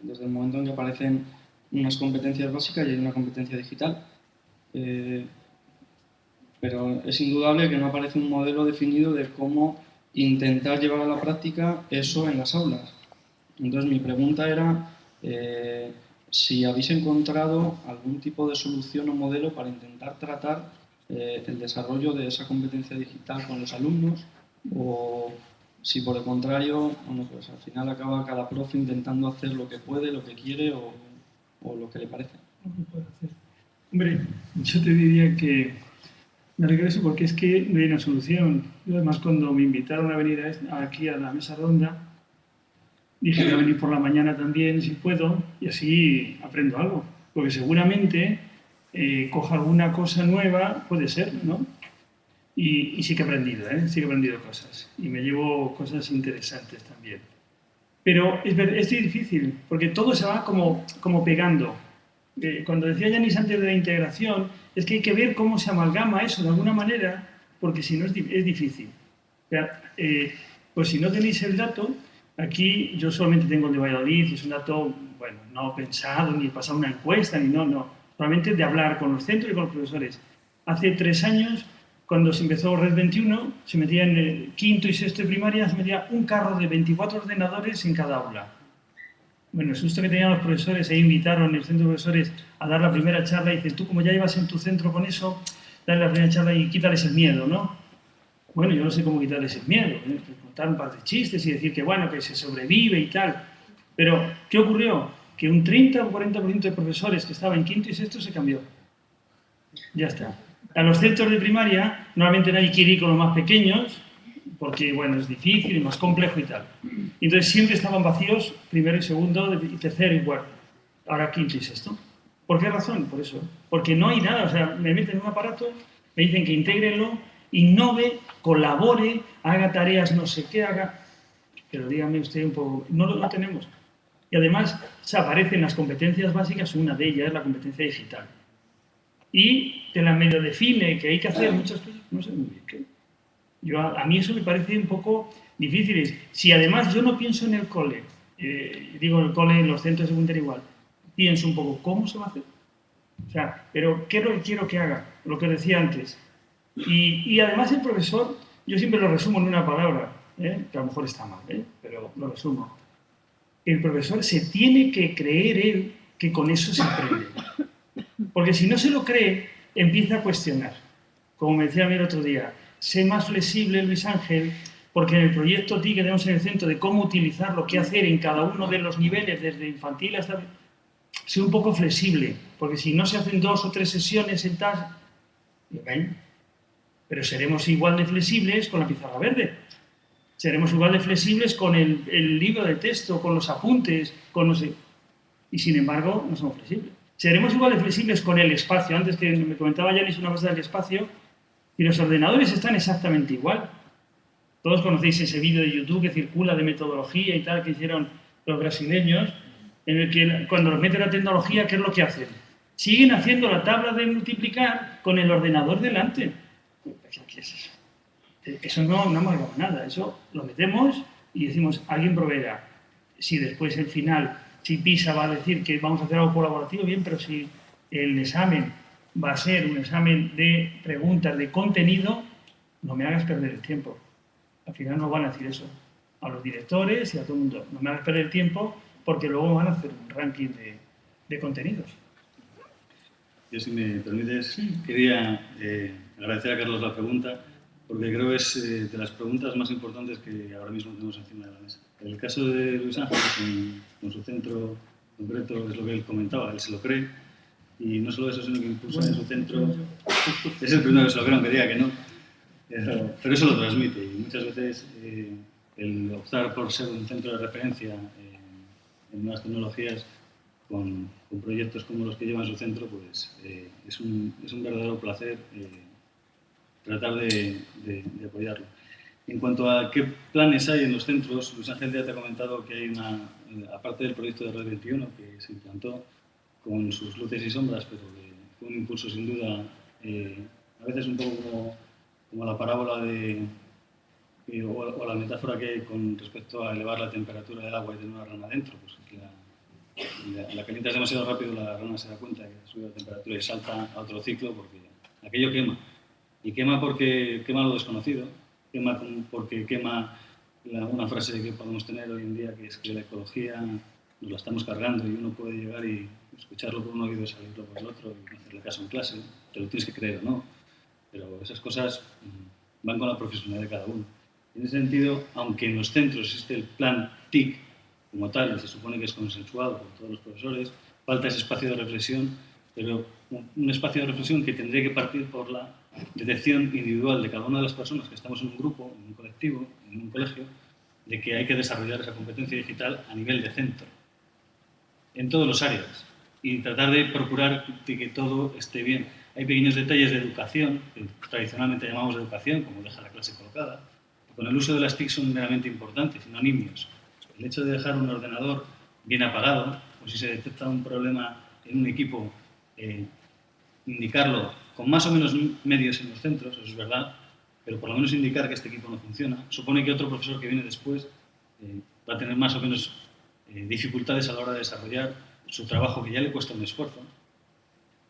desde el momento en que aparecen unas competencias básicas y hay una competencia digital. Pero es indudable que no aparece un modelo definido de cómo intentar llevar a la práctica eso en las aulas. Entonces mi pregunta era si habéis encontrado algún tipo de solución o modelo para intentar tratar el desarrollo de esa competencia digital con los alumnos, o si por el contrario, bueno, pues al final acaba cada profe intentando hacer lo que puede, lo que quiere o lo que le parece. Hombre, yo te diría que me regreso porque es que no hay una solución. Yo además cuando me invitaron a venir aquí a la mesa redonda, dije que voy a venir por la mañana también si puedo y así aprendo algo. Porque seguramente coja alguna cosa nueva, puede ser, ¿no? Y sí que he aprendido, sí que he aprendido cosas. Y me llevo cosas interesantes también. Pero es difícil, porque todo se va como pegando. Cuando decía Yanis antes de la integración, es que hay que ver cómo se amalgama eso de alguna manera, porque si no es difícil. O sea, pues si no tenéis el dato, aquí yo solamente tengo el de Valladolid, y es un dato, bueno, no pensado, ni he pasado una encuesta, ni no. Solamente de hablar con los centros y con los profesores. Hace 3 años cuando se empezó Red 21, se metía en el quinto y sexto de primaria, se metía un carro de 24 ordenadores en cada aula. Bueno, el susto que tenían los profesores, ahí invitaron el centro de profesores a dar la primera charla y dicen, tú como ya llevas en tu centro con eso, dale la primera charla y quítales el miedo, ¿no? Bueno, yo no sé cómo quitarles el miedo, ¿eh? Contar un par de chistes y decir que, bueno, que se sobrevive y tal. Pero, ¿qué ocurrió? Que un 30 o 40% de profesores que estaban en quinto y sexto se cambió. Ya está. A los centros de primaria normalmente nadie quiere ir con los más pequeños porque, bueno, es difícil y más complejo y tal. Y entonces siempre estaban vacíos primero y segundo y tercero y cuarto. Ahora quinto y sexto. ¿Por qué razón? Por eso. Porque no hay nada. O sea, me meten en un aparato, me dicen que intégrenlo, innove, colabore, haga tareas no sé qué haga. Pero dígame usted un poco, no lo tenemos. Y además se aparecen las competencias básicas, una de ellas es la competencia digital. Y te la medio define que hay que hacer muchas cosas, no sé muy bien qué. A mí eso me parece un poco difícil. Si además yo no pienso en el cole, digo en el cole, en los centros de secundaria igual, pienso un poco, ¿cómo se va a hacer? O sea, pero ¿qué es lo que quiero que haga? Lo que decía antes. Y además el profesor, yo siempre lo resumo en una palabra, que a lo mejor está mal, pero lo resumo. El profesor se tiene que creer él que con eso se aprende. Porque si no se lo cree, empieza a cuestionar. Como me decía a mí el otro día, sé más flexible, Luis Ángel, porque en el proyecto TIC que tenemos en el centro de cómo utilizarlo, qué hacer en cada uno de los niveles, desde infantil hasta... Sé un poco flexible, porque si no se hacen 2 o 3 sesiones en tal... ¿Ven? Pero seremos igual de flexibles con la pizarra verde. Seremos igual de flexibles con el libro de texto, con los apuntes, con no sé... Y sin embargo, no somos flexibles. Seremos igual de flexibles con el espacio. Antes que me comentaba Yanis una cosa del espacio, y los ordenadores están exactamente igual. Todos conocéis ese vídeo de YouTube que circula de metodología y tal que hicieron los brasileños, en el que cuando los meten la tecnología, ¿qué es lo que hacen? Siguen haciendo la tabla de multiplicar con el ordenador delante. ¿Qué es eso? Eso no amalgama nada. Eso lo metemos y decimos, alguien proveerá. Si después el final... Si PISA va a decir que vamos a hacer algo colaborativo, bien, pero si el examen va a ser un examen de preguntas, de contenido, no me hagas perder el tiempo. Al final nos van a decir eso a los directores y a todo el mundo. No me hagas perder el tiempo porque luego van a hacer un ranking de contenidos. Yo, si me permites, quería agradecer a Carlos la pregunta, porque creo que es de las preguntas más importantes que ahora mismo tenemos encima de la mesa. En el caso de Luis Ángel, con su centro concreto, es lo que él comentaba, él se lo cree, y no solo eso, sino que impulsa en su centro, es el primero que se lo cree, aunque diga que no, pero eso lo transmite, y muchas veces el optar por ser un centro de referencia en nuevas tecnologías, con proyectos como los que lleva en su centro, pues es un verdadero placer tratar de apoyarlo. En cuanto a qué planes hay en los centros, Luis Ángel ya te ha comentado que hay aparte del proyecto de Red 21, que se implantó con sus luces y sombras, pero que fue un impulso sin duda, a veces un poco como la parábola o la metáfora que hay con respecto a elevar la temperatura del agua y tener una rana dentro, pues la calientas demasiado rápido, la rana se da cuenta que ha subido la temperatura y salta a otro ciclo porque aquello quema. Y quema porque quema lo desconocido, quema porque quema una frase que podemos tener hoy en día, que es que la ecología nos la estamos cargando y uno puede llegar y escucharlo por un oído y salirlo por el otro y no hacerle caso en clase, te lo tienes que creer o no. Pero esas cosas van con la profesionalidad de cada uno. En ese sentido, aunque en los centros existe el plan TIC como tal, y se supone que es consensuado por todos los profesores, falta ese espacio de reflexión, pero un espacio de reflexión que tendría que partir por la detección individual de cada una de las personas que estamos en un grupo, en un colectivo, en un colegio, de que hay que desarrollar esa competencia digital a nivel de centro, en todas las áreas, y tratar de procurar que todo esté bien. Hay pequeños detalles de educación, que tradicionalmente llamamos educación, como dejar la clase colocada, que con el uso de las TIC son meramente importantes y no nimios. El hecho de dejar un ordenador bien apagado, o si se detecta un problema en un equipo, indicarlo con más o menos medios en los centros, eso es verdad, pero por lo menos indicar que este equipo no funciona, supone que otro profesor que viene después va a tener más o menos dificultades a la hora de desarrollar su trabajo, que ya le cuesta un esfuerzo.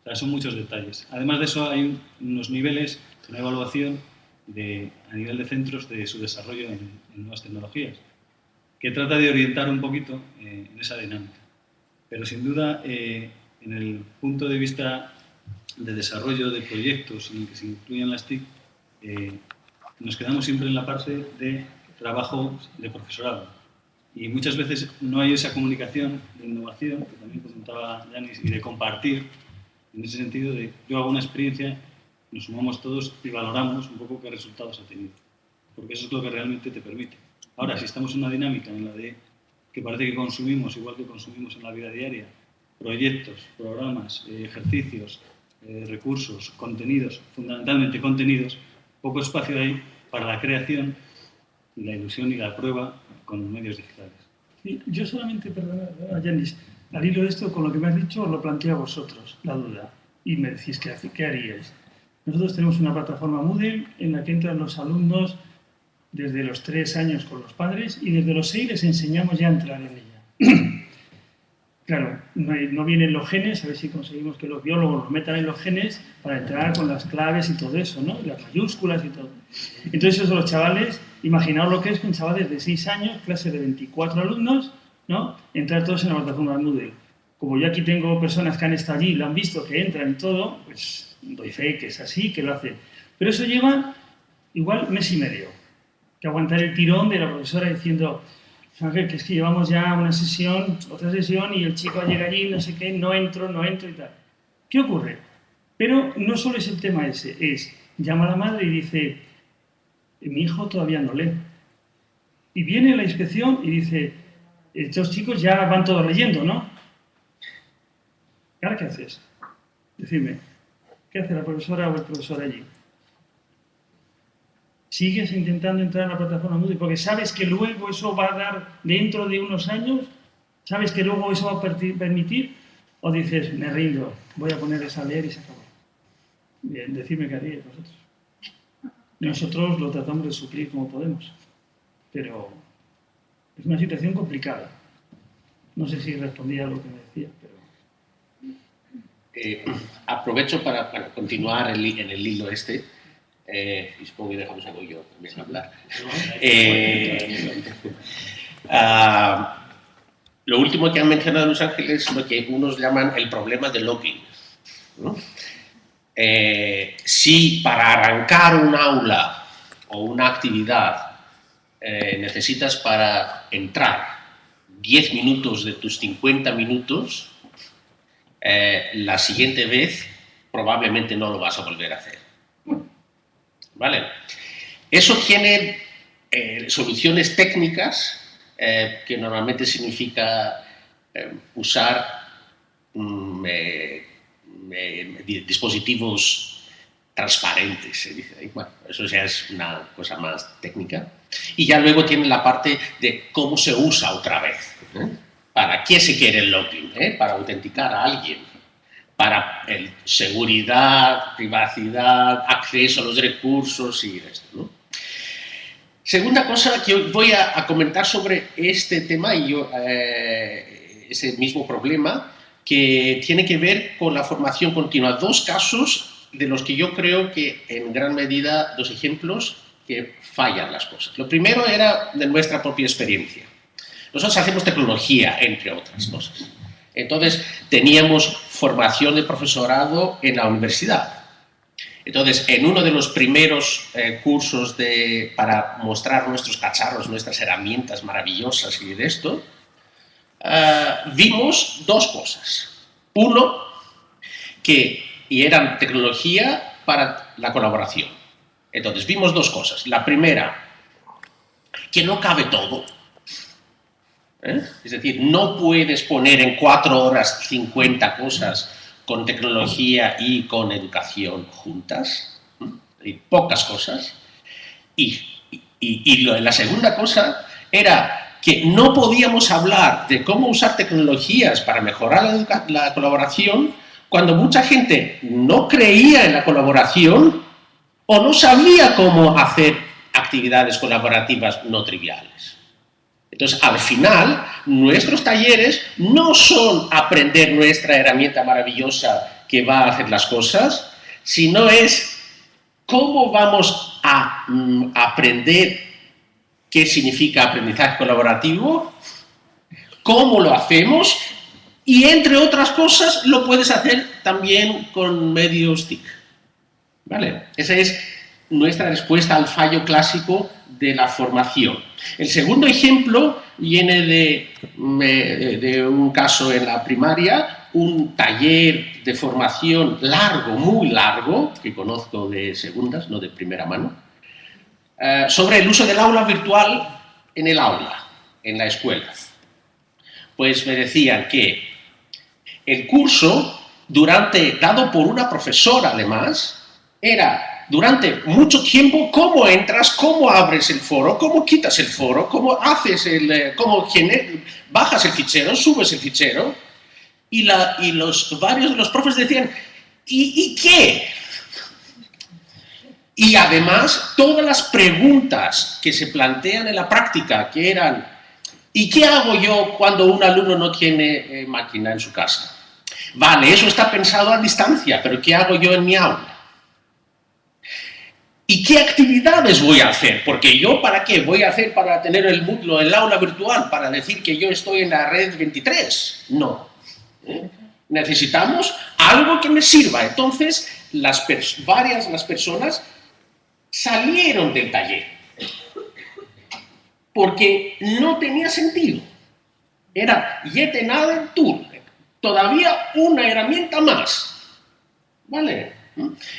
O sea, son muchos detalles. Además de eso, hay unos niveles, una evaluación a nivel de centros de su desarrollo en nuevas tecnologías, que trata de orientar un poquito en esa dinámica. Pero sin duda, en el punto de vista de desarrollo de proyectos en el que se incluyen las TIC, nos quedamos siempre en la parte de trabajo de profesorado. Y muchas veces no hay esa comunicación de innovación, que también comentaba Yanis, y de compartir, en ese sentido de yo hago una experiencia, nos sumamos todos y valoramos un poco qué resultados ha tenido. Porque eso es lo que realmente te permite. Ahora, si estamos en una dinámica en la de que parece que consumimos, igual que consumimos en la vida diaria, proyectos, programas, ejercicios, recursos, contenidos, fundamentalmente contenidos, poco espacio hay para la creación y la ilusión y la prueba con medios digitales. Sí, yo solamente, perdona, Yanis, al hilo de esto, con lo que me has dicho, os lo planteo a vosotros, la duda, y me decís qué haríais. Nosotros tenemos una plataforma Moodle en la que entran los alumnos desde los 3 años con los padres y desde los 6 les enseñamos ya a entrar en ella. Claro, no vienen los genes, a ver si conseguimos que los biólogos los metan en los genes para entrar con las claves y todo eso, ¿no? Las mayúsculas y todo. Entonces, eso los chavales, imaginaos lo que es que un chaval de 6 años, clase de 24 alumnos, ¿no? Entrar todos en la plataforma Moodle. Como yo aquí tengo personas que han estado allí y lo han visto, que entran y todo, pues doy fe que es así, que lo hacen. Pero eso lleva igual mes y medio, que aguantar el tirón de la profesora diciendo, Ángel, que es que llevamos ya una sesión, otra sesión, y el chico llega allí, no sé qué, no entro y tal. ¿Qué ocurre? Pero no solo es el tema ese, es, llama a la madre y dice, mi hijo todavía no lee. Y viene la inspección y dice, estos chicos ya van todos leyendo, ¿no? ¿Y ahora qué haces? Decidme, ¿qué hace la profesora o el profesor allí? ¿Sigues intentando entrar a la plataforma Moodle porque sabes que luego eso va a dar dentro de unos años? ¿Sabes que luego eso va a permitir? ¿O dices, me rindo, voy a ponerles a leer y se acabó? Bien, decidme qué haríais vosotros. Nosotros lo tratamos de suplir como podemos, pero es una situación complicada. No sé si respondía a lo que me decía, pero... aprovecho para continuar en el hilo este. Y supongo que dejamos algo yo también hablar. Lo último que han mencionado Luis Ángel es lo que unos llaman el problema del login, ¿no? Si para arrancar un aula o una actividad necesitas para entrar 10 minutos de tus 50 minutos, la siguiente vez probablemente no lo vas a volver a hacer. ¿Vale? Eso tiene soluciones técnicas que normalmente significa usar dispositivos transparentes, se dice ahí. Bueno, eso ya es una cosa más técnica. Y ya luego tiene la parte de cómo se usa otra vez. ¿Para qué se quiere el login? Para autenticar a alguien. Para seguridad, privacidad, acceso a los recursos y esto, ¿no? Segunda cosa que voy a comentar sobre este tema y ese mismo problema que tiene que ver con la formación continua. 2 casos de los que yo creo que en gran medida 2 ejemplos que fallan las cosas. Lo primero era de nuestra propia experiencia. Nosotros hacemos tecnología, entre otras cosas. Entonces, teníamos formación de profesorado en la universidad. Entonces, en uno de los primeros cursos para mostrar nuestros cacharros, nuestras herramientas maravillosas y de esto, vimos 2 cosas. Uno, y eran tecnología para la colaboración. Entonces, vimos 2 cosas. La primera, que no cabe todo. Es decir, no puedes poner en 4 horas 50 cosas con tecnología y con educación juntas. Hay pocas cosas. Y la segunda cosa era que no podíamos hablar de cómo usar tecnologías para mejorar la colaboración cuando mucha gente no creía en la colaboración o no sabía cómo hacer actividades colaborativas no triviales. Entonces, al final, nuestros talleres no son aprender nuestra herramienta maravillosa que va a hacer las cosas, sino es cómo vamos a aprender qué significa aprendizaje colaborativo, cómo lo hacemos y, entre otras cosas, lo puedes hacer también con medios TIC. ¿Vale? Esa es nuestra respuesta al fallo clásico de la formación. El segundo ejemplo viene de un caso en la primaria, un taller de formación largo, muy largo, que conozco de segundas, no de primera mano, sobre el uso del aula virtual en el aula, en la escuela. Pues me decían que el curso, dado por una profesora además, era durante mucho tiempo cómo entras, cómo abres el foro, cómo quitas el foro, cómo haces bajas el fichero, subes el fichero, y varios de los profes decían, ¿y qué? Y además todas las preguntas que se plantean en la práctica, que eran, ¿y qué hago yo cuando un alumno no tiene máquina en su casa? Vale, eso está pensado a distancia, pero ¿qué hago yo en mi aula? ¿Y qué actividades voy a hacer? Porque yo, ¿para qué? ¿Voy a hacer para tener el aula virtual, para decir que yo estoy en la red 23? No. Necesitamos algo que me sirva. Entonces, las personas salieron del taller porque no tenía sentido. Era yet another tool, todavía una herramienta más. ¿Vale?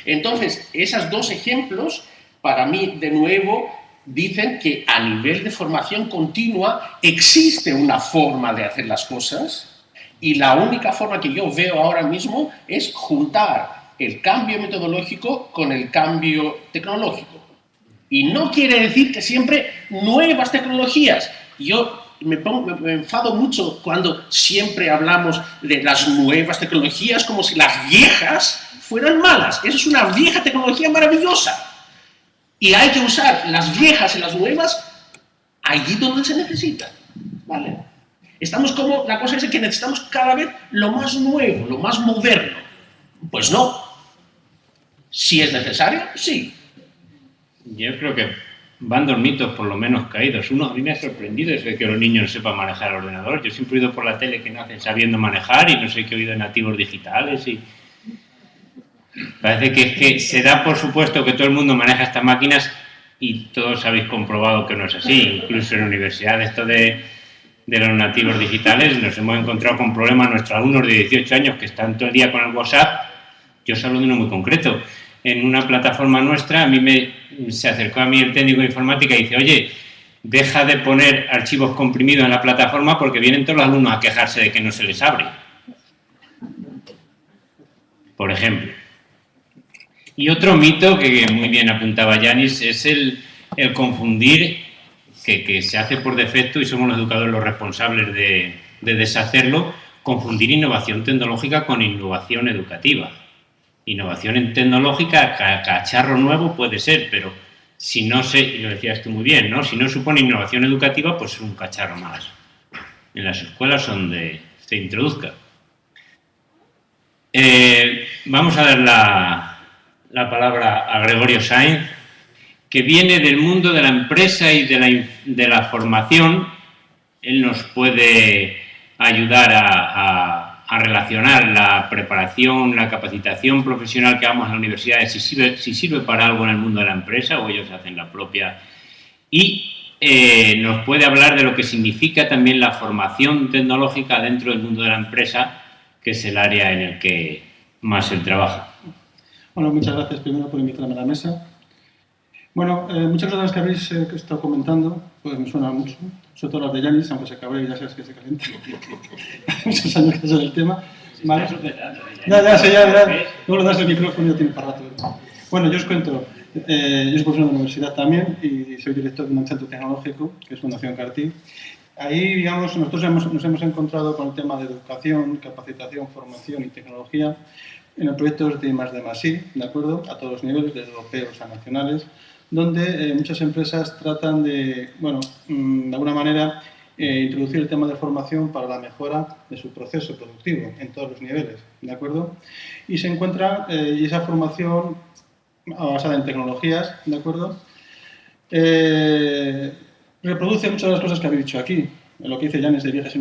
Entonces, esos dos ejemplos, para mí, de nuevo, dicen que a nivel de formación continua existe una forma de hacer las cosas y la única forma que yo veo ahora mismo es juntar el cambio metodológico con el cambio tecnológico. Y no quiere decir que siempre nuevas tecnologías. Yo me enfado mucho cuando siempre hablamos de las nuevas tecnologías como si las viejas fueran malas. Eso es una vieja tecnología maravillosa. Y hay que usar las viejas y las nuevas allí donde se necesitan. ¿Vale? La cosa es que necesitamos cada vez lo más nuevo, lo más moderno. Pues no. Si es necesario, sí. Yo creo que van dos mitos por lo menos caídos. Uno, a mí me ha sorprendido eso de que los niños no sepan manejar el ordenador. Yo siempre he oído por la tele que nacen sabiendo manejar y no sé qué he oído de nativos digitales y parece que es que se da por supuesto que todo el mundo maneja estas máquinas y todos habéis comprobado que no es así. Incluso en la universidad, esto de los nativos digitales, nos hemos encontrado con problemas nuestros alumnos de 18 años que están todo el día con el WhatsApp. Yo os hablo de uno muy concreto. En una plataforma nuestra, se acercó a mí el técnico de informática y dice, oye, deja de poner archivos comprimidos en la plataforma porque vienen todos los alumnos a quejarse de que no se les abre. Por ejemplo. Y otro mito que muy bien apuntaba Yanis es el confundir, que se hace por defecto y somos los educadores los responsables de deshacerlo, confundir innovación tecnológica con innovación educativa. Innovación tecnológica, cacharro nuevo puede ser, pero si no y lo decías tú muy bien, ¿no? Si no supone innovación educativa, pues es un cacharro más en las escuelas donde se introduzca. Vamos a dar la palabra a Gregorio Sainz, que viene del mundo de la empresa y de la formación. Él nos puede ayudar a relacionar la preparación, la capacitación profesional que damos en las universidades, si sirve para algo en el mundo de la empresa o ellos hacen la propia. Y nos puede hablar de lo que significa también la formación tecnológica dentro del mundo de la empresa, que es el área en el que más él trabaja. Bueno, muchas gracias primero por invitarme a la mesa. Bueno, muchas cosas que habéis estado comentando, pues me suenan mucho, sobre todo las de Yanis, aunque se cabre y ya sabes que se calienta. Muchos años que sé del tema. ¿Vale? Ya. Luego le das el micrófono y ya tiene para rato. Bueno, yo os cuento. Yo soy profesor de la universidad también y soy director de un centro tecnológico, que es Fundación Cartier. Ahí, digamos, nosotros nos hemos encontrado con el tema de educación, capacitación, formación y tecnología en el proyecto de I+D+I, ¿de acuerdo? A todos los niveles, desde europeos a nacionales, donde muchas empresas tratan de, bueno, de alguna manera, introducir el tema de formación para la mejora de su proceso productivo en todos los niveles, ¿de acuerdo? Y se encuentra, y esa formación basada en tecnologías, ¿de acuerdo? Reproduce muchas de las cosas que habéis dicho aquí, en lo que dice Yanis de viejas y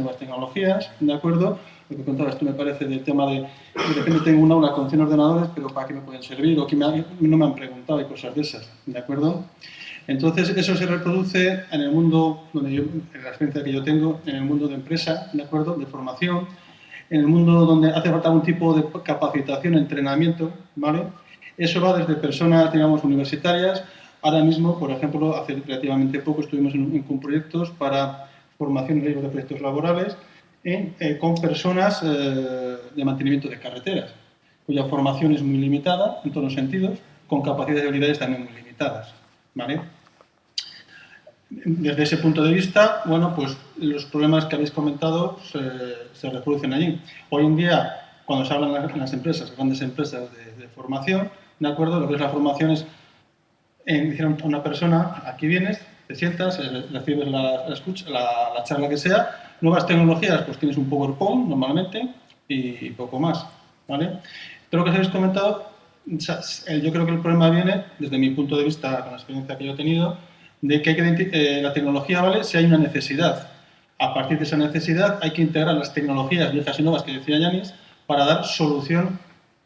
nuevas tecnologías, ¿de acuerdo? Lo que contabas tú me parece del tema de repente tengo un aula con 100 ordenadores, pero ¿para qué me pueden servir? O que no me han preguntado y cosas de esas, ¿de acuerdo? Entonces, eso se reproduce en el mundo, en la experiencia que yo tengo, en el mundo de empresa, ¿de acuerdo? De formación, en el mundo donde hace falta algún tipo de capacitación, entrenamiento, ¿vale? Eso va desde personas, digamos, universitarias. Ahora mismo, por ejemplo, hace relativamente poco estuvimos con proyectos para formación y riesgo de proyectos laborales con personas de mantenimiento de carreteras, cuya formación es muy limitada en todos los sentidos, con capacidades y habilidades también muy limitadas, ¿vale? Desde ese punto de vista, bueno, pues los problemas que habéis comentado se reproducen allí. Hoy en día, cuando se hablan en las empresas, grandes empresas de formación, ¿de acuerdo? Lo que es la formación es, dijeron a una persona, aquí vienes, te sientas, recibes la charla que sea, nuevas tecnologías, pues tienes un PowerPoint normalmente y poco más, ¿vale? Pero lo que os habéis comentado, yo creo que el problema viene, desde mi punto de vista, con la experiencia que yo he tenido, de que hay que la tecnología vale si hay una necesidad. A partir de esa necesidad hay que integrar las tecnologías viejas y nuevas que decía Yanis para dar solución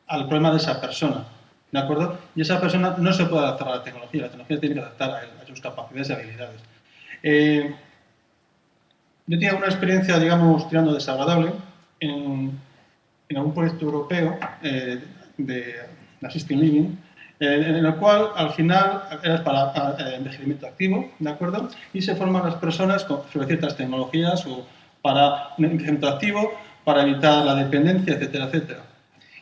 al problema de esa persona, ¿de acuerdo? Y esa persona no se puede adaptar a la tecnología tiene que adaptar a sus capacidades y habilidades. Yo tenía una experiencia, digamos, tirando desagradable en algún proyecto europeo de Assisted Living, en el cual al final era para envejecimiento activo, ¿de acuerdo? Y se forman las personas sobre ciertas tecnologías o para un envejecimiento activo, para evitar la dependencia, etcétera, etcétera.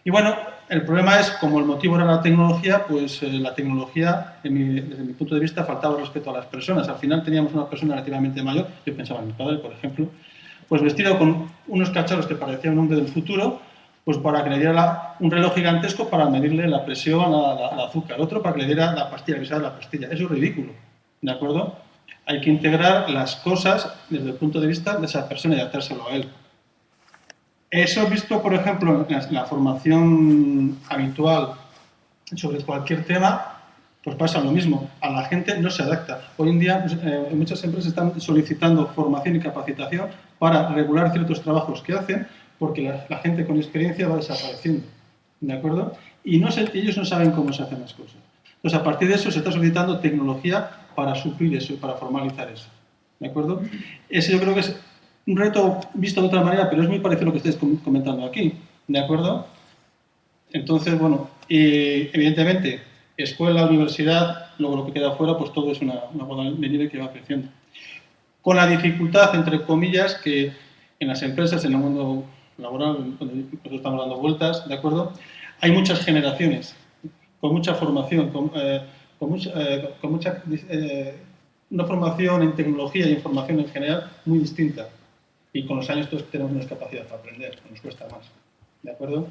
Y bueno, el problema es, como el motivo era la tecnología, pues la tecnología, desde mi punto de vista, faltaba respeto a las personas. Al final teníamos una persona relativamente mayor, yo pensaba en mi padre, por ejemplo, pues vestido con unos cacharros que parecían un hombre del futuro, pues para que le diera un reloj gigantesco para medirle la presión, la azúcar, otro para que le diera la pastilla, avisar de la pastilla. Eso es ridículo, ¿de acuerdo? Hay que integrar las cosas desde el punto de vista de esa persona y hacérselo a él. Eso visto, por ejemplo, en la formación habitual sobre cualquier tema, pues pasa lo mismo. A la gente no se adapta. Hoy en día muchas empresas están solicitando formación y capacitación para regular ciertos trabajos que hacen, porque la gente con experiencia va desapareciendo, ¿de acuerdo? Y ellos no saben cómo se hacen las cosas. Entonces, a partir de eso se está solicitando tecnología para suplir eso y para formalizar eso, ¿de acuerdo? Ese yo creo que es un reto visto de otra manera, pero es muy parecido a lo que estáis comentando aquí, ¿de acuerdo? Entonces, bueno, evidentemente, escuela, universidad, luego lo que queda afuera, pues todo es una bola de nieve que va creciendo. Con la dificultad, entre comillas, que en las empresas, en el mundo laboral, donde nosotros estamos dando vueltas, ¿de acuerdo? Hay muchas generaciones, con mucha formación, una formación en tecnología y en formación en general muy distinta. Y con los años todos tenemos menos capacidad para aprender, nos cuesta más, ¿de acuerdo?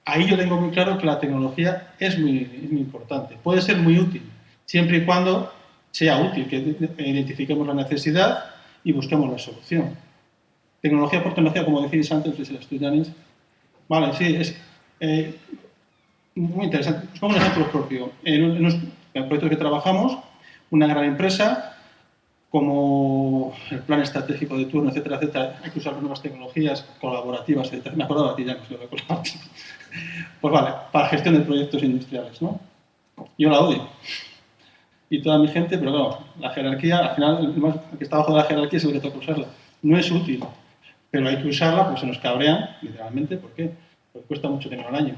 Ahí yo tengo muy claro que la tecnología es muy importante. Puede ser muy útil, siempre y cuando sea útil, que identifiquemos la necesidad y busquemos la solución. Tecnología por tecnología, como decís antes, los estudiantes, vale, sí, es muy interesante. Os pongo un ejemplo propio. En el proyecto que trabajamos, una gran empresa, como el plan estratégico de turno, etcétera, etcétera, hay que usar nuevas tecnologías colaborativas, etcétera. Me acordaba de ti ya, no sé lo de colaborativas. Pues vale, para gestión de proyectos industriales, ¿no? Yo la odio. Y toda mi gente, pero claro, la jerarquía, al final, el que está abajo de la jerarquía es el que toca usarla. No es útil, pero hay que usarla, pues se nos cabrean, literalmente, ¿por qué? Porque cuesta mucho dinero al año.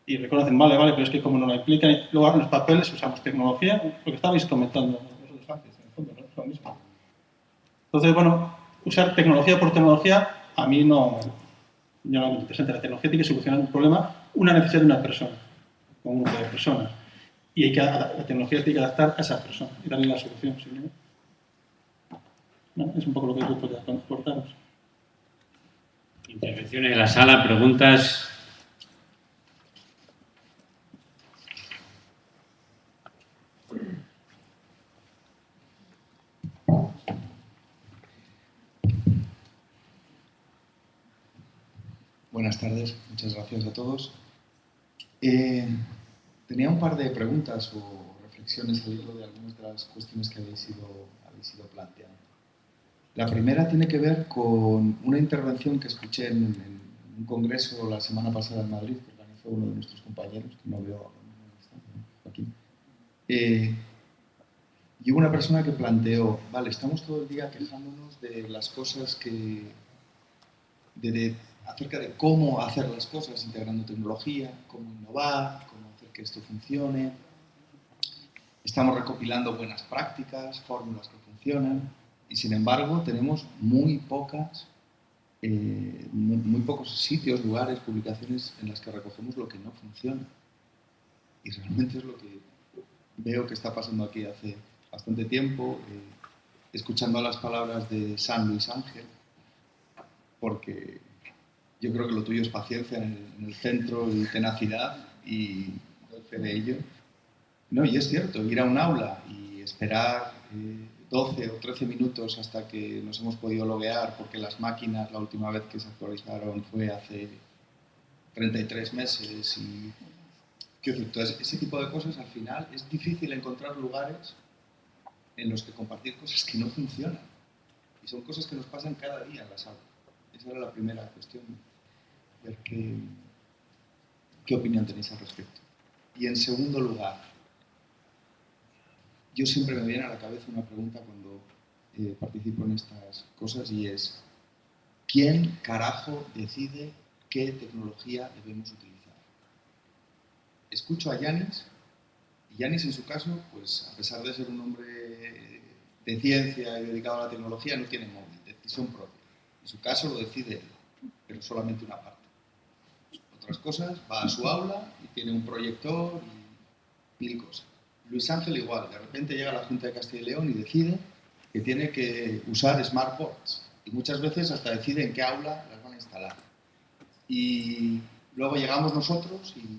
Y reconocen, vale, pero es que como no la implican, luego en los papeles usamos tecnología, lo que estabais comentando vosotros antes, en el fondo, ¿no? Es lo mismo. Entonces, bueno, usar tecnología por tecnología, a mí no me interesa. La tecnología tiene que solucionar un problema, una necesidad de una persona, o un grupo de personas. Y la tecnología tiene que adaptar a esa persona y darle la solución. ¿Sí? ¿No? Es un poco lo que yo puedo aportaros. Intervenciones en la sala, preguntas. Buenas tardes, muchas gracias a todos. Tenía un par de preguntas o reflexiones al hilo de algunas de las cuestiones que habéis ido planteando. La primera tiene que ver con una intervención que escuché en un congreso la semana pasada en Madrid, que organizó uno de nuestros compañeros, que no veo ahora, Joaquín. Y hubo una persona que planteó, vale, estamos todo el día quejándonos de las cosas acerca de cómo hacer las cosas integrando tecnología, cómo innovar, cómo hacer que esto funcione. Estamos recopilando buenas prácticas, fórmulas que funcionan, y sin embargo tenemos muy pocos sitios, lugares, publicaciones en las que recogemos lo que no funciona. Y realmente es lo que veo que está pasando aquí hace bastante tiempo, escuchando las palabras de San Luis Ángel, porque yo creo que lo tuyo es paciencia en el centro y tenacidad, y doy fe de ello. No, y es cierto, ir a un aula y esperar 12 o 13 minutos hasta que nos hemos podido loguear, porque las máquinas la última vez que se actualizaron fue hace 33 meses. Y entonces, ese tipo de cosas, al final, es difícil encontrar lugares en los que compartir cosas que no funcionan. Y son cosas que nos pasan cada día en las aulas. Esa era la primera cuestión. Ver qué opinión tenéis al respecto. Y en segundo lugar, yo siempre me viene a la cabeza una pregunta cuando participo en estas cosas, y es ¿quién carajo decide qué tecnología debemos utilizar? Escucho a Yanis, y Yanis en su caso, pues a pesar de ser un hombre de ciencia y dedicado a la tecnología, no tiene móvil, decisión propia. En su caso lo decide él, pero solamente una parte. Otras cosas, va a su aula y tiene un proyector y mil cosas. Luis Ángel igual, de repente llega a la Junta de Castilla y León y decide que tiene que usar smartboards, y muchas veces hasta decide en qué aula las van a instalar. Y luego llegamos nosotros y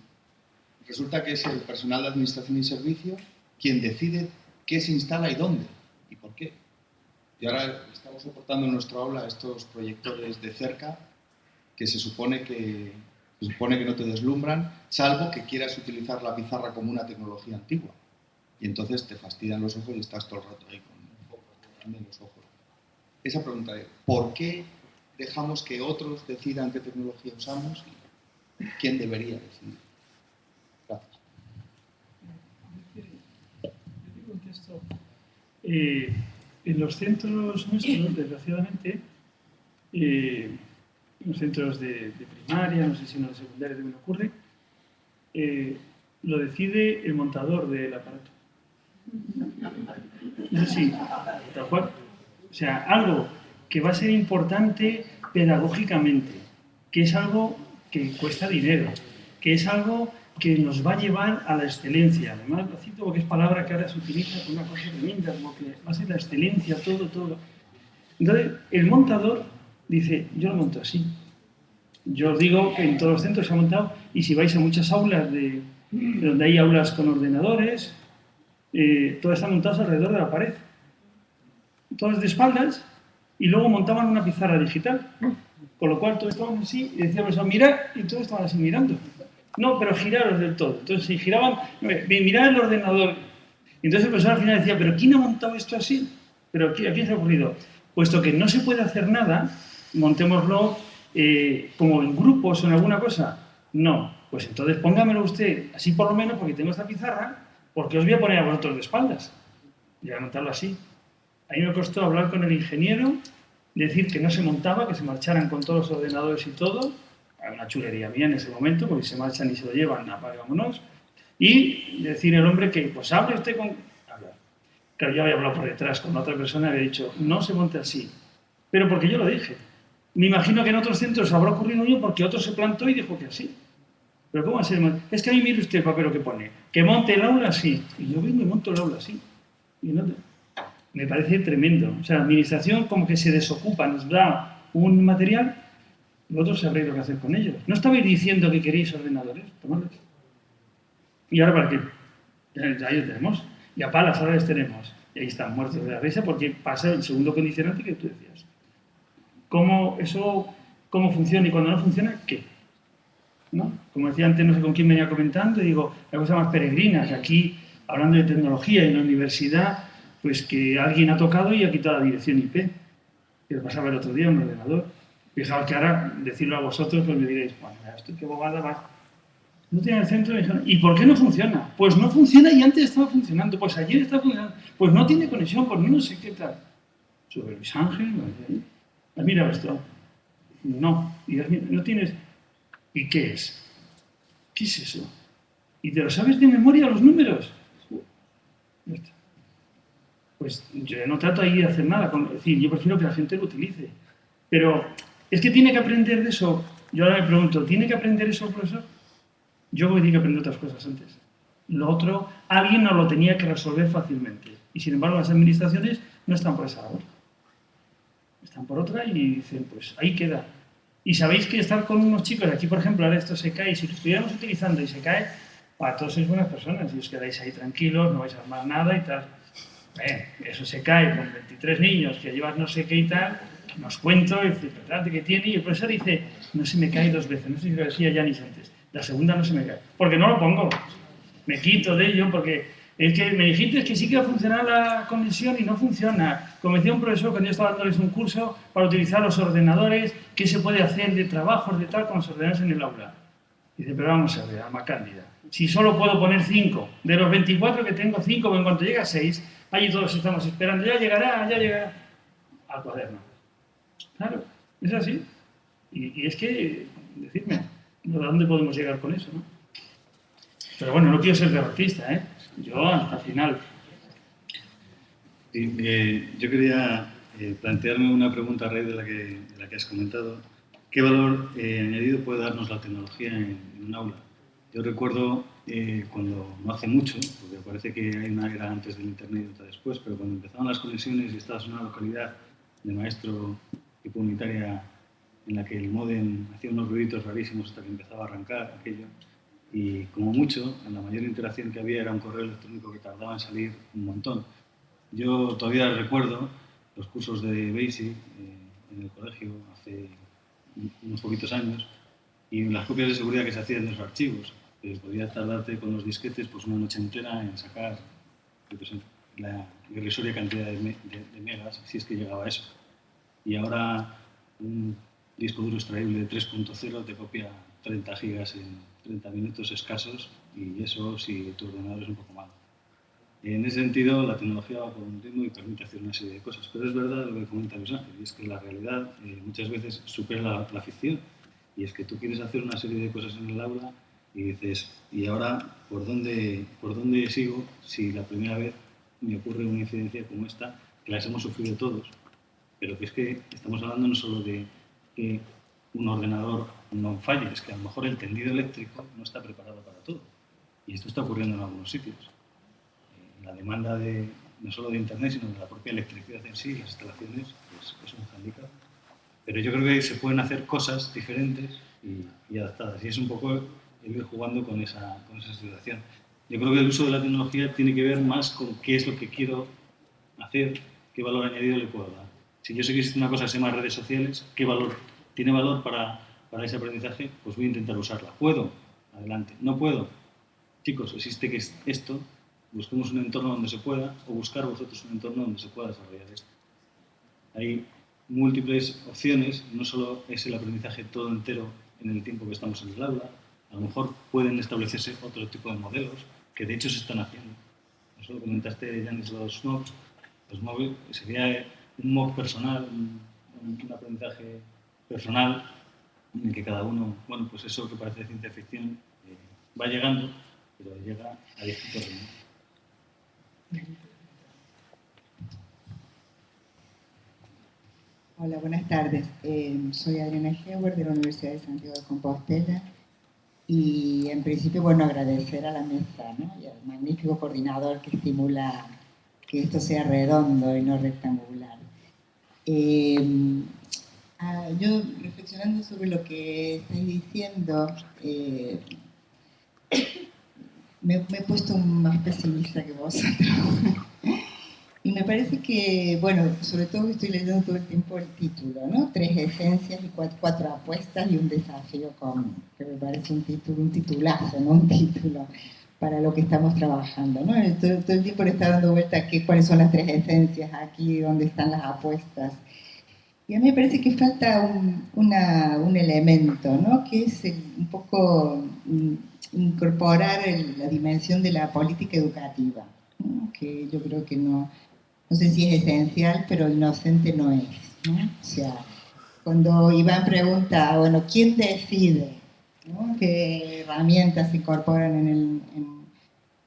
resulta que es el personal de administración y servicio quien decide qué se instala y dónde y por qué. Y ahora estamos soportando en nuestro aula estos proyectores de cerca que se supone que no te deslumbran, salvo que quieras utilizar la pizarra como una tecnología antigua. Y entonces te fastidian los ojos y estás todo el rato ahí con un foco grande en los ojos. Esa pregunta de ¿por qué dejamos que otros decidan qué tecnología usamos y quién debería decidir? Gracias. Yo contesto. En los centros nuestros, desgraciadamente, en los centros de primaria, no sé si en los secundarios también ocurre, lo decide el montador del aparato. Es así, tal cual. O sea, algo que va a ser importante pedagógicamente, que es algo que cuesta dinero, que es algo que nos va a llevar a la excelencia. Además, lo cito porque es palabra que ahora se utiliza con una cosa tremenda, como que va a ser la excelencia, todo. Entonces, el montador dice, yo lo monto así. Yo os digo que en todos los centros se ha montado, y si vais a muchas aulas donde hay aulas con ordenadores, todas están montadas alrededor de la pared. Todas de espaldas, y luego montaban una pizarra digital. Con lo cual todos estaban así, y decíamos, mirad, y todos estaban así mirando. No, pero giraros del todo. Entonces, si giraban, mirad el ordenador. Y entonces el profesor al final decía, ¿pero quién ha montado esto así? ¿Pero a quién se ha ocurrido? Puesto que no se puede hacer nada, montémoslo como en grupos o en alguna cosa. No, pues entonces póngamelo usted así por lo menos, porque tengo esta pizarra, porque os voy a poner a vosotros de espaldas. Y a montarlo así. A mí me costó hablar con el ingeniero, decir que no se montaba, que se marcharan con todos los ordenadores y todo. Una chulería mía en ese momento, porque se marchan y se lo llevan, apagámonos. Y decir al hombre que, pues hable usted con... Hablar. Claro, yo había hablado por detrás con otra persona y había dicho, no se monte así. Pero porque yo lo dije. Me imagino que en otros centros habrá ocurrido uno porque otro se plantó y dijo que así. Pero ¿cómo va a ser? Es que ahí mire usted el papel que pone. Que monte el aula así. Y yo vengo y monto el aula así. Y no me parece tremendo. O sea, la administración como que se desocupa, nos da un material, vosotros sabréis lo que hacer con ellos. ¿No estabais diciendo que queréis ordenadores? Tomadlos. ¿Y ahora para qué? Ya ahí lo tenemos. Y a palas ahora les tenemos. Y ahí están muertos de la risa porque pasa el segundo condicionante que tú decías. ¿Cómo funciona? Y cuando no funciona, ¿qué? ¿no? Como decía antes, no sé con quién venía comentando, y digo, la cosa más peregrina, que aquí, hablando de tecnología en la universidad, pues que alguien ha tocado y ha quitado la dirección IP, que pasaba el otro día en un ordenador. Fijaos que ahora, decirlo a vosotros, pues me diréis, bueno, esto qué bobada va. No tiene el centro, ¿y por qué no funciona? Pues no funciona y antes estaba funcionando, pues ayer estaba funcionando, pues no tiene conexión, pues no sé qué tal. Sobre Luis Ángel, ¿has mirado esto? No, y no tienes... ¿Y qué es? ¿Qué es eso? ¿Y te lo sabes de memoria los números? Ya está. Pues yo no trato ahí de hacer nada, es decir, yo prefiero que la gente lo utilice. Pero es que tiene que aprender de eso. Yo ahora me pregunto, ¿tiene que aprender eso el profesor? Yo voy a tener que aprender otras cosas antes. Lo otro, alguien no lo tenía que resolver fácilmente. Y sin embargo, las administraciones no están por esa labor. Están por otra y dicen, pues ahí queda. Y sabéis que estar con unos chicos, aquí por ejemplo, ahora esto se cae, y si lo estuviéramos utilizando y se cae, para todos sois buenas personas y os quedáis ahí tranquilos, no vais a armar nada y tal. Eso se cae con 23 niños que llevas no sé qué y tal, nos cuento, el importante que tiene, y el profesor dice, no se me cae 2 veces, no sé si lo decía Yanis antes, la segunda no se me cae, porque no lo pongo, me quito de ello, porque es que me dijiste que sí que va a funcionar la conexión y no funciona. Como decía un profesor cuando yo estaba dándoles un curso para utilizar los ordenadores, qué se puede hacer de trabajos, de tal, con los ordenadores en el aula. Dice, pero vamos a ver, alma cándida, si solo puedo poner 5, de los 24 que tengo 5, pero en cuanto llega a 6, allí todos estamos esperando, ya llegará, al cuaderno. Claro, es así. Y es que, decidme, ¿a dónde podemos llegar con eso, no? Pero bueno, no quiero ser derrotista, ¿eh? Yo hasta el final. Sí, yo quería plantearme una pregunta a raíz de la que has comentado. ¿Qué valor añadido puede darnos la tecnología en un aula? Yo recuerdo cuando, no hace mucho, porque parece que hay una era antes del Internet y otra después, pero cuando empezaron las conexiones y estabas en una localidad de maestro tipo unitaria en la que el módem hacía unos ruiditos rarísimos hasta que empezaba a arrancar aquello, y como mucho, la mayor interacción que había era un correo electrónico que tardaba en salir un montón. Yo todavía recuerdo los cursos de BASIC en el colegio hace unos poquitos años y las copias de seguridad que se hacían de los archivos. Podía tardarte con los disquetes pues una noche entera en sacar la irrisoria cantidad de megas, si es que llegaba a eso. Y ahora un disco duro extraíble de 3.0 te copia 30 gigas en 30 minutos escasos, y eso si tu ordenador es un poco malo. En ese sentido, la tecnología va por un ritmo y permite hacer una serie de cosas. Pero es verdad lo que comenta Luis Ángel, y es que la realidad muchas veces supera la ficción. Y es que tú quieres hacer una serie de cosas en el aula y dices, ¿y ahora por dónde sigo si la primera vez me ocurre una incidencia como esta, que las hemos sufrido todos? Pero que es que estamos hablando no solo de que un ordenador no falle, es que a lo mejor el tendido eléctrico no está preparado para todo. Y esto está ocurriendo en algunos sitios. La demanda no solo de Internet, sino de la propia electricidad en sí, las instalaciones, pues es un hándicap. Pero yo creo que se pueden hacer cosas diferentes y adaptadas. Y es un poco el ir jugando con esa situación. Yo creo que el uso de la tecnología tiene que ver más con qué es lo que quiero hacer, qué valor añadido le puedo dar. Si yo sé que existe una cosa que se llama redes sociales, ¿qué valor tiene valor para ese aprendizaje? Pues voy a intentar usarla. ¿Puedo? Adelante. ¿No puedo? Chicos, existe que esto, busquemos un entorno donde se pueda, o buscar vosotros un entorno donde se pueda desarrollar esto. Hay múltiples opciones, no solo es el aprendizaje todo entero en el tiempo que estamos en el aula, a lo mejor pueden establecerse otro tipo de modelos que de hecho se están haciendo. Eso lo comentaste, Yanis, los MOOCs. Los MOOCs sería un MOOC personal, un aprendizaje personal en el que cada uno, bueno, pues eso que parece ciencia ficción va llegando, pero llega a distintos ritmos. Hola, buenas tardes. Soy Adriana Heuer de la Universidad de Santiago de Compostela y en principio, bueno, agradecer a la mesa, ¿no? Y al magnífico coordinador que estimula que esto sea redondo y no rectangular. Yo, reflexionando sobre lo que estáis diciendo, me he puesto más pesimista que vosotros. Y me parece que, bueno, sobre todo estoy leyendo todo el tiempo el título, ¿no? 3 esencias y 4 apuestas y un desafío común, que me parece un titulazo, ¿no? Un título para lo que estamos trabajando, ¿no? Todo el tiempo le está dando vuelta a cuáles son las 3 esencias aquí, dónde están las apuestas. Y a mí me parece que falta un elemento, ¿no? Que es un poco incorporar la dimensión de la política educativa, ¿no? Que yo creo que no sé si es esencial, pero inocente no es, ¿no? O sea, cuando Iván pregunta, bueno, ¿quién decide, ¿no? ¿Qué herramientas se incorporan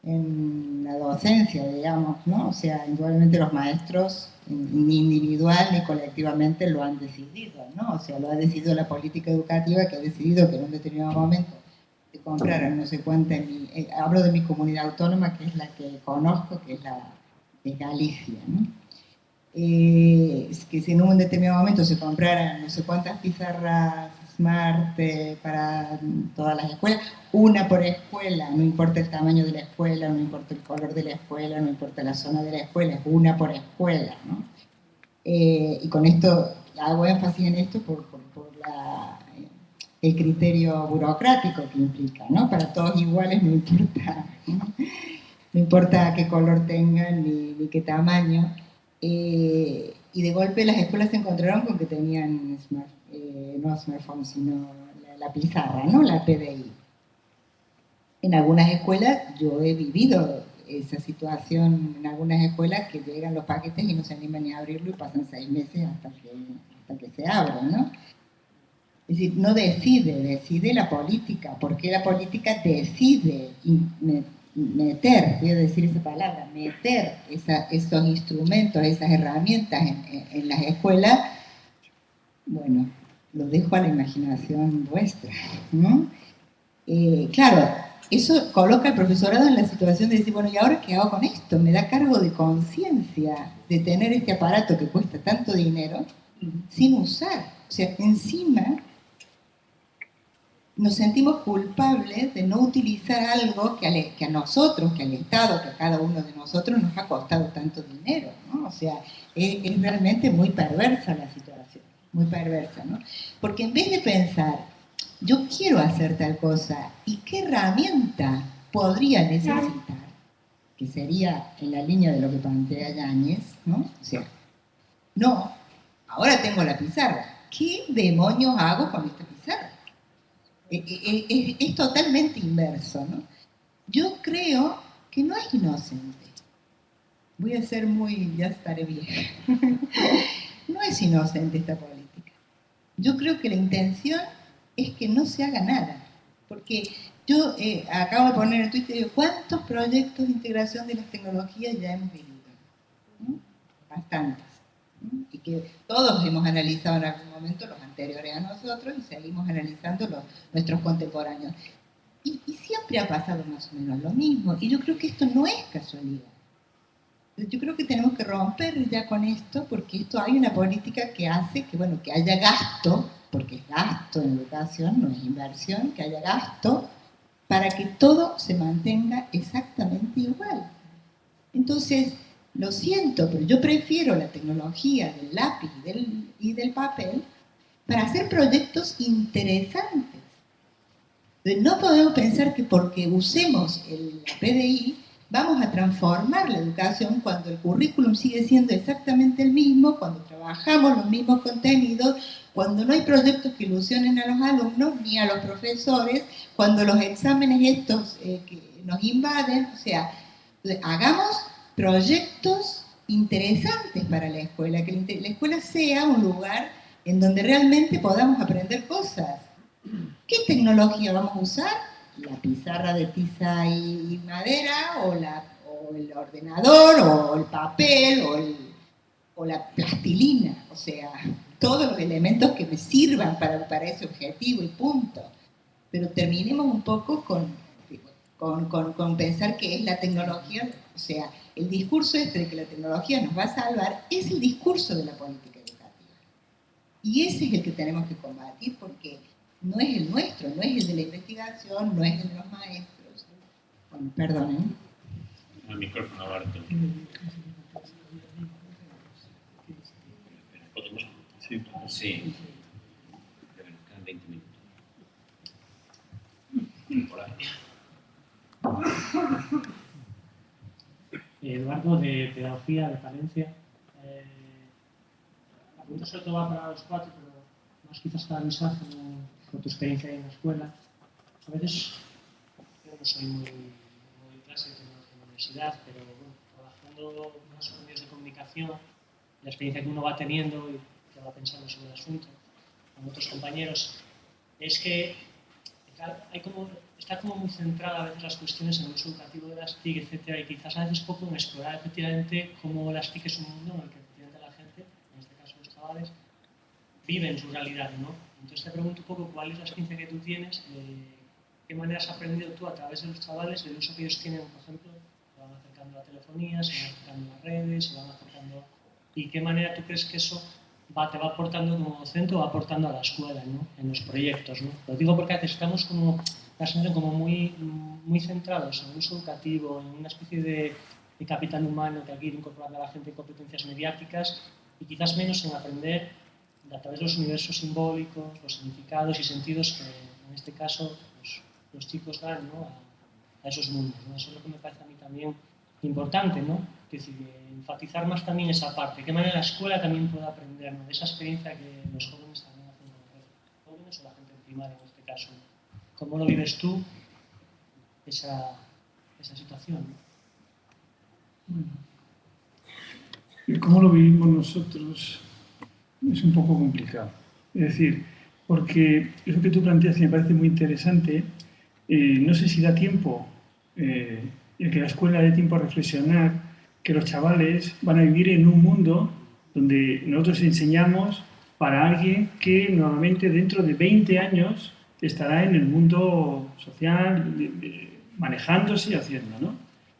en la docencia, digamos, ¿no? O sea, indudablemente los maestros, ni individual ni colectivamente, lo han decidido, ¿no? O sea, lo ha decidido la política educativa, que ha decidido que en un determinado momento se compraran no sé cuántas, hablo de mi comunidad autónoma, que es la que conozco, que es Galicia, ¿no? Es que si en un determinado momento se compraran no sé cuántas pizarras Smart para todas las escuelas, una por escuela, no importa el tamaño de la escuela, no importa el color de la escuela, no importa la zona de la escuela, es una por escuela, ¿no? Y con esto, hago énfasis en esto por el criterio burocrático que implica, ¿no? Para todos iguales, no importa, ¿no? No importa qué color tengan ni qué tamaño. Y de golpe las escuelas se encontraron con que tenían no smartphones, sino la pizarra, ¿no? La PDI. En algunas escuelas yo he vivido esa situación, en algunas escuelas que llegan los paquetes y no se animan ni a abrirlo y pasan 6 meses hasta que se abren, ¿no? Es decir, no decide la política, porque la política decide meter, voy a decir esa palabra, meter esos instrumentos, esas herramientas en las escuelas. Bueno, lo dejo a la imaginación vuestra, ¿no? Claro, eso coloca al profesorado en la situación de decir, bueno, ¿y ahora qué hago con esto? Me da cargo de conciencia de tener este aparato que cuesta tanto dinero sin usar. O sea, encima nos sentimos culpables de no utilizar algo que a nosotros, que al Estado, que a cada uno de nosotros nos ha costado tanto dinero, ¿no? O sea, es realmente muy perversa la situación, muy perversa, ¿no? Porque en vez de pensar, yo quiero hacer tal cosa, ¿y qué herramienta podría necesitar? Que sería en la línea de lo que plantea Yáñez, ¿no? O sea, no, ahora tengo la pizarra, ¿qué demonios hago con esta pizarra? Es totalmente inverso, ¿no? Yo creo que no es inocente. Voy a ser ya estaré vieja. No es inocente esta política. Yo creo que la intención es que no se haga nada. Porque yo acabo de poner en el Twitter, digo, ¿cuántos proyectos de integración de las tecnologías ya hemos vivido? ¿No? Bastantes. Y que todos hemos analizado en algún momento, los anteriores a nosotros, y seguimos analizando nuestros contemporáneos. Y siempre ha pasado más o menos lo mismo, y yo creo que esto no es casualidad. Yo creo que tenemos que romper ya con esto, porque esto hay una política que hace que, bueno, que haya gasto, porque es gasto en educación, no es inversión, que haya gasto para que todo se mantenga exactamente igual. Entonces, lo siento, pero yo prefiero la tecnología del lápiz y del papel para hacer proyectos interesantes. Entonces, no podemos pensar que porque usemos la PDI vamos a transformar la educación cuando el currículum sigue siendo exactamente el mismo, cuando trabajamos los mismos contenidos, cuando no hay proyectos que ilusionen a los alumnos ni a los profesores, cuando los exámenes estos que nos invaden. O sea, hagamos proyectos interesantes para la escuela, que la escuela sea un lugar en donde realmente podamos aprender cosas. ¿Qué tecnología vamos a usar? La pizarra de tiza y madera, o el ordenador, o el papel, o la plastilina. O sea, todos los elementos que me sirvan para ese objetivo y punto. Pero terminemos un poco con pensar que es la tecnología. O sea, el discurso de que la tecnología nos va a salvar es el discurso de la política educativa. Y ese es el que tenemos que combatir, porque no es el nuestro, no es el de la investigación, no es el de los maestros. Bueno, perdonen. El micrófono, Barto. Sí. Quedan 20 minutos. Por ahí. Eduardo, de Pedagogía de Palencia. La pregunta sobre todo va para los cuatro, pero más quizás para Luisa, con tu experiencia en la escuela. A veces yo no soy muy clase en la universidad, pero bueno, trabajando más con medios de comunicación, la experiencia que uno va teniendo y que va pensando sobre el asunto con otros compañeros, es que está como muy centrada a veces las cuestiones en el uso educativo de las TIC, etcétera, y quizás a veces poco en explorar efectivamente cómo las TIC es un mundo en el que efectivamente la gente, en este caso los chavales, viven su realidad, ¿no? Entonces te pregunto un poco cuál es la experiencia que tú tienes, qué manera has aprendido tú a través de los chavales del uso que ellos tienen, por ejemplo, se van acercando a la telefonía, se van acercando a las redes, se van acercando... ¿Y qué manera tú crees que eso te va aportando como docente o va aportando a la escuela, ¿no? En los proyectos, ¿no? Lo digo porque a veces estamos como, la sensación como muy centrados en el uso educativo, en una especie de capital humano que aquí ir incorporando a la gente en competencias mediáticas y quizás menos en aprender a través de los universos simbólicos, los significados y sentidos que en este caso los chicos dan, ¿no? a esos mundos, ¿no? Eso es lo que me parece a mí también importante, ¿no? Es decir, enfatizar más también esa parte, qué manera la escuela también puede aprender, ¿no? De esa experiencia que los jóvenes también hacen con los jóvenes o la gente primaria en este caso, ¿no? ¿Cómo lo vives tú esa situación, ¿no? Bueno, ¿cómo lo vivimos nosotros? Es un poco complicado. Es decir, porque eso que tú planteas me parece muy interesante. No sé si da tiempo, el que la escuela dé tiempo a reflexionar, que los chavales van a vivir en un mundo donde nosotros enseñamos para alguien que normalmente dentro de 20 años estará en el mundo social, manejándose y haciendo, ¿no?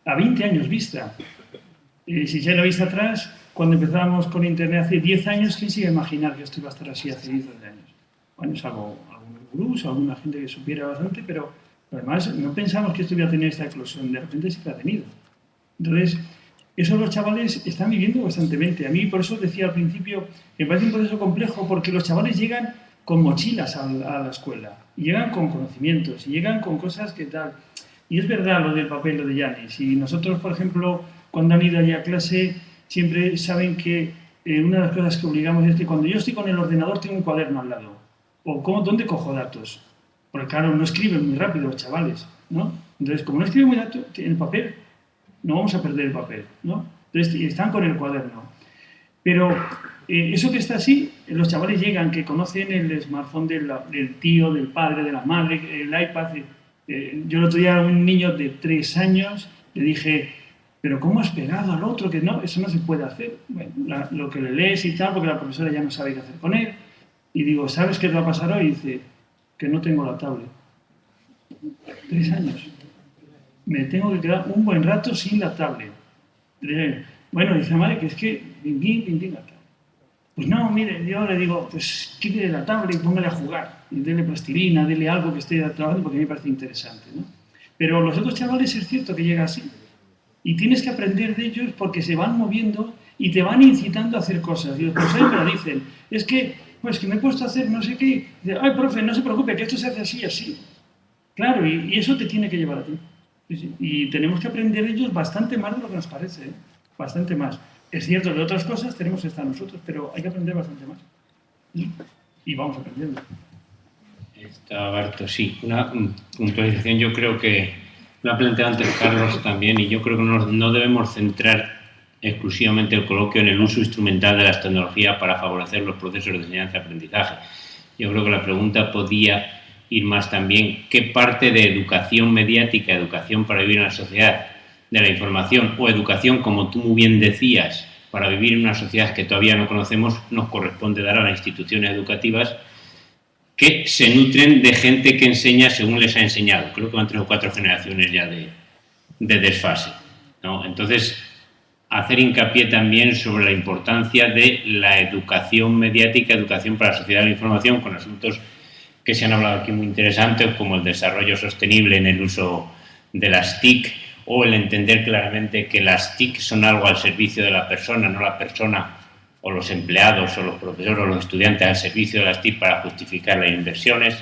A 20 años vista. Si ya lo veis atrás, cuando empezábamos con Internet hace 10 años, ¿quién se iba a imaginar que esto iba a estar así hace 10 años? Bueno, salvo algunos gurús, alguna gente que supiera bastante, pero además no pensamos que esto iba a tener esta eclosión, de repente sí que ha tenido. Entonces, eso los chavales están viviendo constantemente. A mí, por eso decía al principio, me parece un proceso complejo, porque los chavales llegan con mochilas a la escuela, y llegan con conocimientos, y llegan con cosas que tal. Y es verdad lo del papel, lo de Yanis. Y nosotros, por ejemplo, cuando han ido allí a clase, siempre saben que una de las cosas que obligamos es que cuando yo estoy con el ordenador tengo un cuaderno al lado. O ¿dónde cojo datos? Porque claro, no escriben muy rápido los chavales, ¿no? Entonces, como no escriben muy rápido, en el papel, no vamos a perder el papel, ¿no? Entonces, están con el cuaderno. Pero eso que está así, los chavales llegan, que conocen el smartphone del tío, del padre, de la madre, el iPad. Yo el otro día a un niño de 3 años le dije, pero ¿cómo has pegado al otro? Que no, eso no se puede hacer. Bueno, lo que le lees y tal, porque la profesora ya no sabe qué hacer con él. Y digo, ¿sabes qué te va a pasar hoy? Y dice, que no tengo la tablet. 3 años. Me tengo que quedar un buen rato sin la tablet. Bueno, dice la madre que es que, la tablet. Pues no, mire, yo le digo, pues quítele la tablet y póngale a jugar. Y dele plastilina, dele algo que esté trabajando porque a mí me parece interesante, ¿no? Pero los otros chavales es cierto que llega así. Y tienes que aprender de ellos porque se van moviendo y te van incitando a hacer cosas. Y los profesores me lo dicen. Es que, pues que me he puesto a hacer no sé qué. Ay, profe, no se preocupe, que esto se hace así y así. Claro, y eso te tiene que llevar a ti. Y tenemos que aprender de ellos bastante más de lo que nos parece, ¿eh? Bastante más. Es cierto, de otras cosas tenemos que estar nosotros, pero hay que aprender bastante más. Y vamos aprendiendo. Está Barto, sí. Una puntualización, yo creo que lo ha planteado antes Carlos también, y yo creo que no debemos centrar exclusivamente el coloquio en el uso instrumental de las tecnologías para favorecer los procesos de enseñanza-aprendizaje. Yo creo que la pregunta podía ir más también, ¿qué parte de educación mediática, educación para vivir en la sociedad de la información o educación, como tú muy bien decías, para vivir en una sociedad que todavía no conocemos, nos corresponde dar a las instituciones educativas que se nutren de gente que enseña según les ha enseñado? Creo que van 3 o 4 generaciones ya de desfase, ¿no? Entonces, hacer hincapié también sobre la importancia de la educación mediática, educación para la sociedad de la información, con asuntos que se han hablado aquí muy interesantes, como el desarrollo sostenible en el uso de las TIC, o el entender claramente que las TIC son algo al servicio de la persona, no la persona o los empleados, o los profesores, o los estudiantes al servicio de las TIC para justificar las inversiones,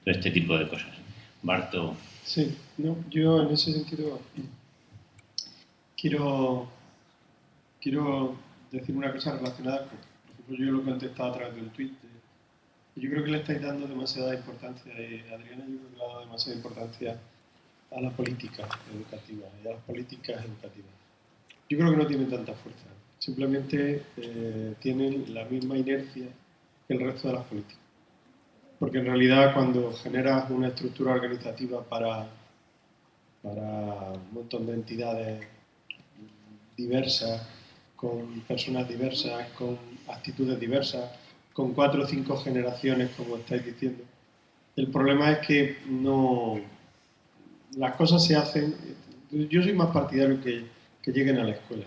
todo este tipo de cosas. Barto. Sí, no, yo en ese sentido quiero decir una cosa relacionada con, por ejemplo, yo lo he contestado a través de un tuit. Yo creo que le estáis dando demasiada importancia, Adriana, yo creo que le ha dado demasiada importancia a la política educativa y a las políticas educativas. Yo creo que no tienen tanta fuerza, simplemente tienen la misma inercia que el resto de las políticas. Porque en realidad cuando generas una estructura organizativa para un montón de entidades diversas, con personas diversas, con actitudes diversas, con 4 o 5 generaciones, como estáis diciendo, el problema es que no... Las cosas se hacen... Yo soy más partidario que lleguen a la escuela.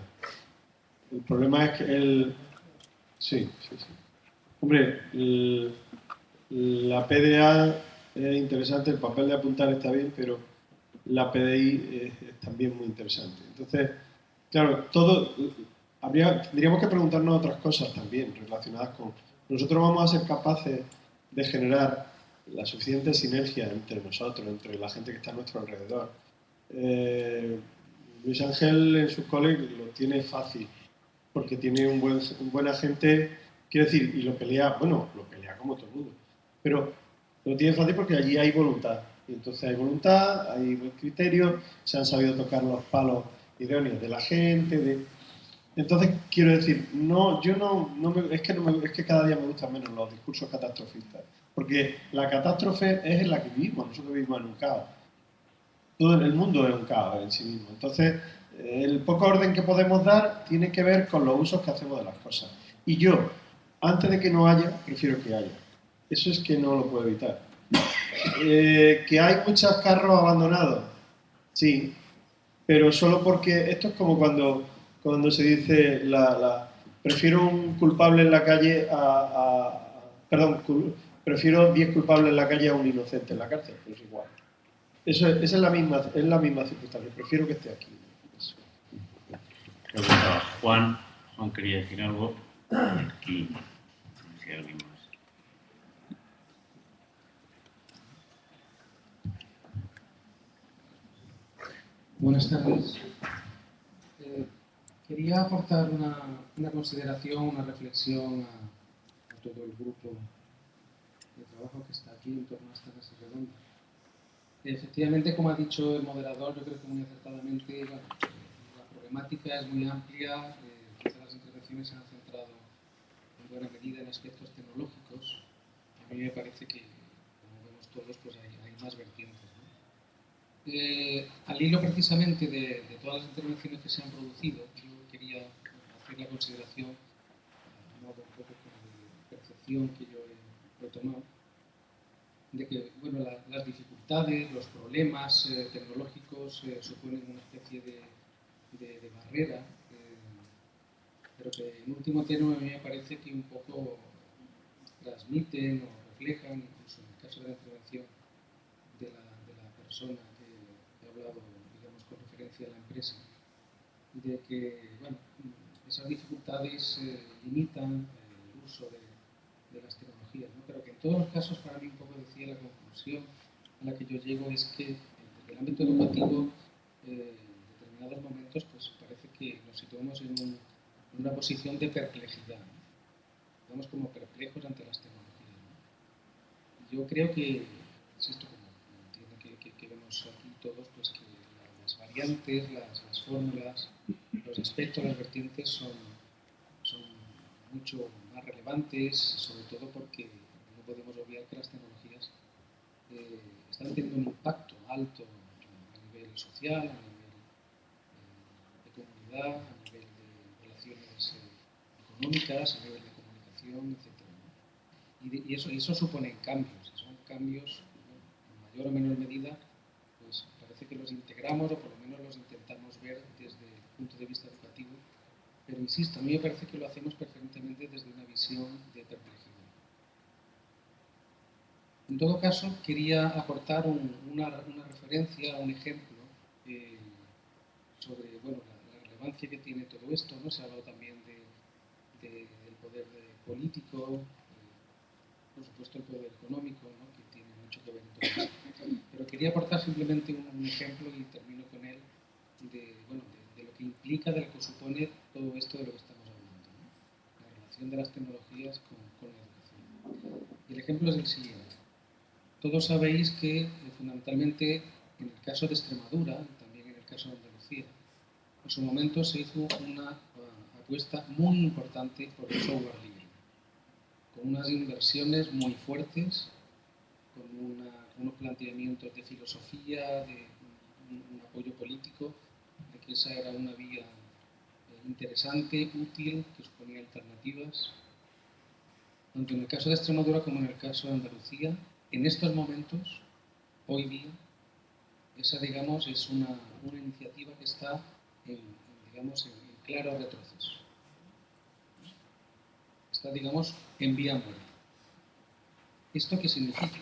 El problema es que Sí. Hombre, la PDA es interesante, el papel de apuntar está bien, pero la PDI es también muy interesante. Entonces, claro, tendríamos que preguntarnos otras cosas también relacionadas con... Nosotros vamos a ser capaces de generar la suficiente sinergia entre nosotros, entre la gente que está a nuestro alrededor. Luis Ángel en sus colegios lo tiene fácil, porque tiene un buen agente, quiero decir, y lo pelea como todo el mundo, pero lo tiene fácil porque allí hay voluntad. Y entonces hay voluntad, hay buen criterio, se han sabido tocar los palos idóneos de la gente. Entonces, quiero decir, es que cada día me gustan menos los discursos catastrofistas, porque la catástrofe es en la que vivimos, nosotros vivimos en un caos. Todo el mundo es un caos en sí mismo. Entonces, el poco orden que podemos dar tiene que ver con los usos que hacemos de las cosas. Y yo, antes de que no haya, prefiero que haya. Eso es que no lo puedo evitar. ¿Que hay muchos carros abandonados? Sí, pero solo porque esto es como cuando se dice prefiero un culpable en la calle prefiero 10 culpables en la calle a un inocente en la cárcel, pues igual. Esa es la misma circunstancia, prefiero que esté aquí. Eso. Juan quería decir algo. Aquí, si alguien más. Buenas tardes. Quería aportar una consideración, una reflexión a todo el grupo de trabajo que está aquí en torno a esta mesa redonda. Efectivamente, como ha dicho el moderador, yo creo que muy acertadamente la problemática es muy amplia. Quizás las intervenciones se han centrado en buena medida en aspectos tecnológicos. A mí me parece que, como vemos todos, pues hay más vertientes, ¿no? Al hilo precisamente de todas las intervenciones que se han producido, yo quería hacer la consideración, a modo un poco de percepción que yo he tomado, de que bueno, las dificultades, los problemas tecnológicos suponen una especie de barrera, pero que en último término a mí me parece que un poco transmiten o reflejan, incluso en el caso de la intervención de la persona que ha hablado, digamos, con referencia a la empresa, de que bueno, esas dificultades limitan el uso de las tecnologías, ¿no? Pero que en todos los casos, para mí un poco decía la conclusión a la que yo llego es que en el ámbito educativo en determinados momentos pues parece que nos situamos en una posición de perplejidad, ¿no? Estamos como perplejos ante las tecnologías, ¿no? Yo creo que es esto como entiendo que vemos aquí todos, pues que las variantes, las fórmulas, los aspectos, las vertientes son mucho más relevantes, sobre todo porque no podemos obviar que las tecnologías están teniendo un impacto alto a nivel social, a nivel de comunidad, a nivel de relaciones económicas, a nivel de comunicación, etc., ¿no? Y eso supone cambios, y son cambios, bueno, en mayor o menor medida, pues parece que los integramos o por lo menos los intentamos ver desde el punto de vista educativo. Pero insisto, a mí me parece que lo hacemos perfectamente desde una visión de perplejidad. En todo caso, quería aportar una referencia, un ejemplo sobre bueno, la relevancia que tiene todo esto, ¿no? Se ha hablado también el poder político, por supuesto el poder económico, ¿no? Que tiene mucho que ver en todo esto. Pero quería aportar simplemente un ejemplo y termino con él de lo que implica, de lo que supone todo esto de lo que estamos hablando, ¿no? La relación de las tecnologías con la educación. Y el ejemplo es el siguiente. Todos sabéis que fundamentalmente en el caso de Extremadura y también en el caso de Andalucía, en su momento se hizo una apuesta muy importante por el software libre, con unas inversiones muy fuertes, con unos planteamientos de filosofía, de un apoyo político, de que esa era una vía interesante, útil, que suponía alternativas. Tanto en el caso de Extremadura como en el caso de Andalucía, en estos momentos, hoy día, esa, digamos, es una iniciativa que está en claro retroceso. Está, digamos, en vía muerta. ¿Esto qué significa?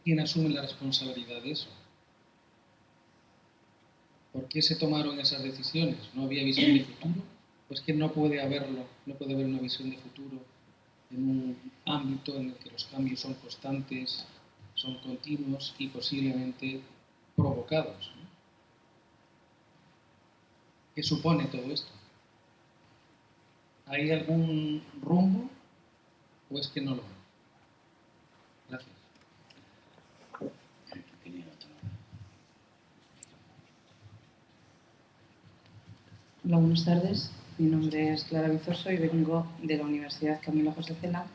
¿Quién asume la responsabilidad de eso? ¿Por qué se tomaron esas decisiones? ¿No había visión de futuro? Pues que no puede haberlo, no puede haber una visión de futuro en un ámbito en el que los cambios son constantes, son continuos y posiblemente provocados, ¿no? ¿Qué supone todo esto? ¿Hay algún rumbo o es que no lo hay? Gracias. Hola, buenas tardes. Mi nombre es Clara Vizoso y vengo de la Universidad Camilo José Cela,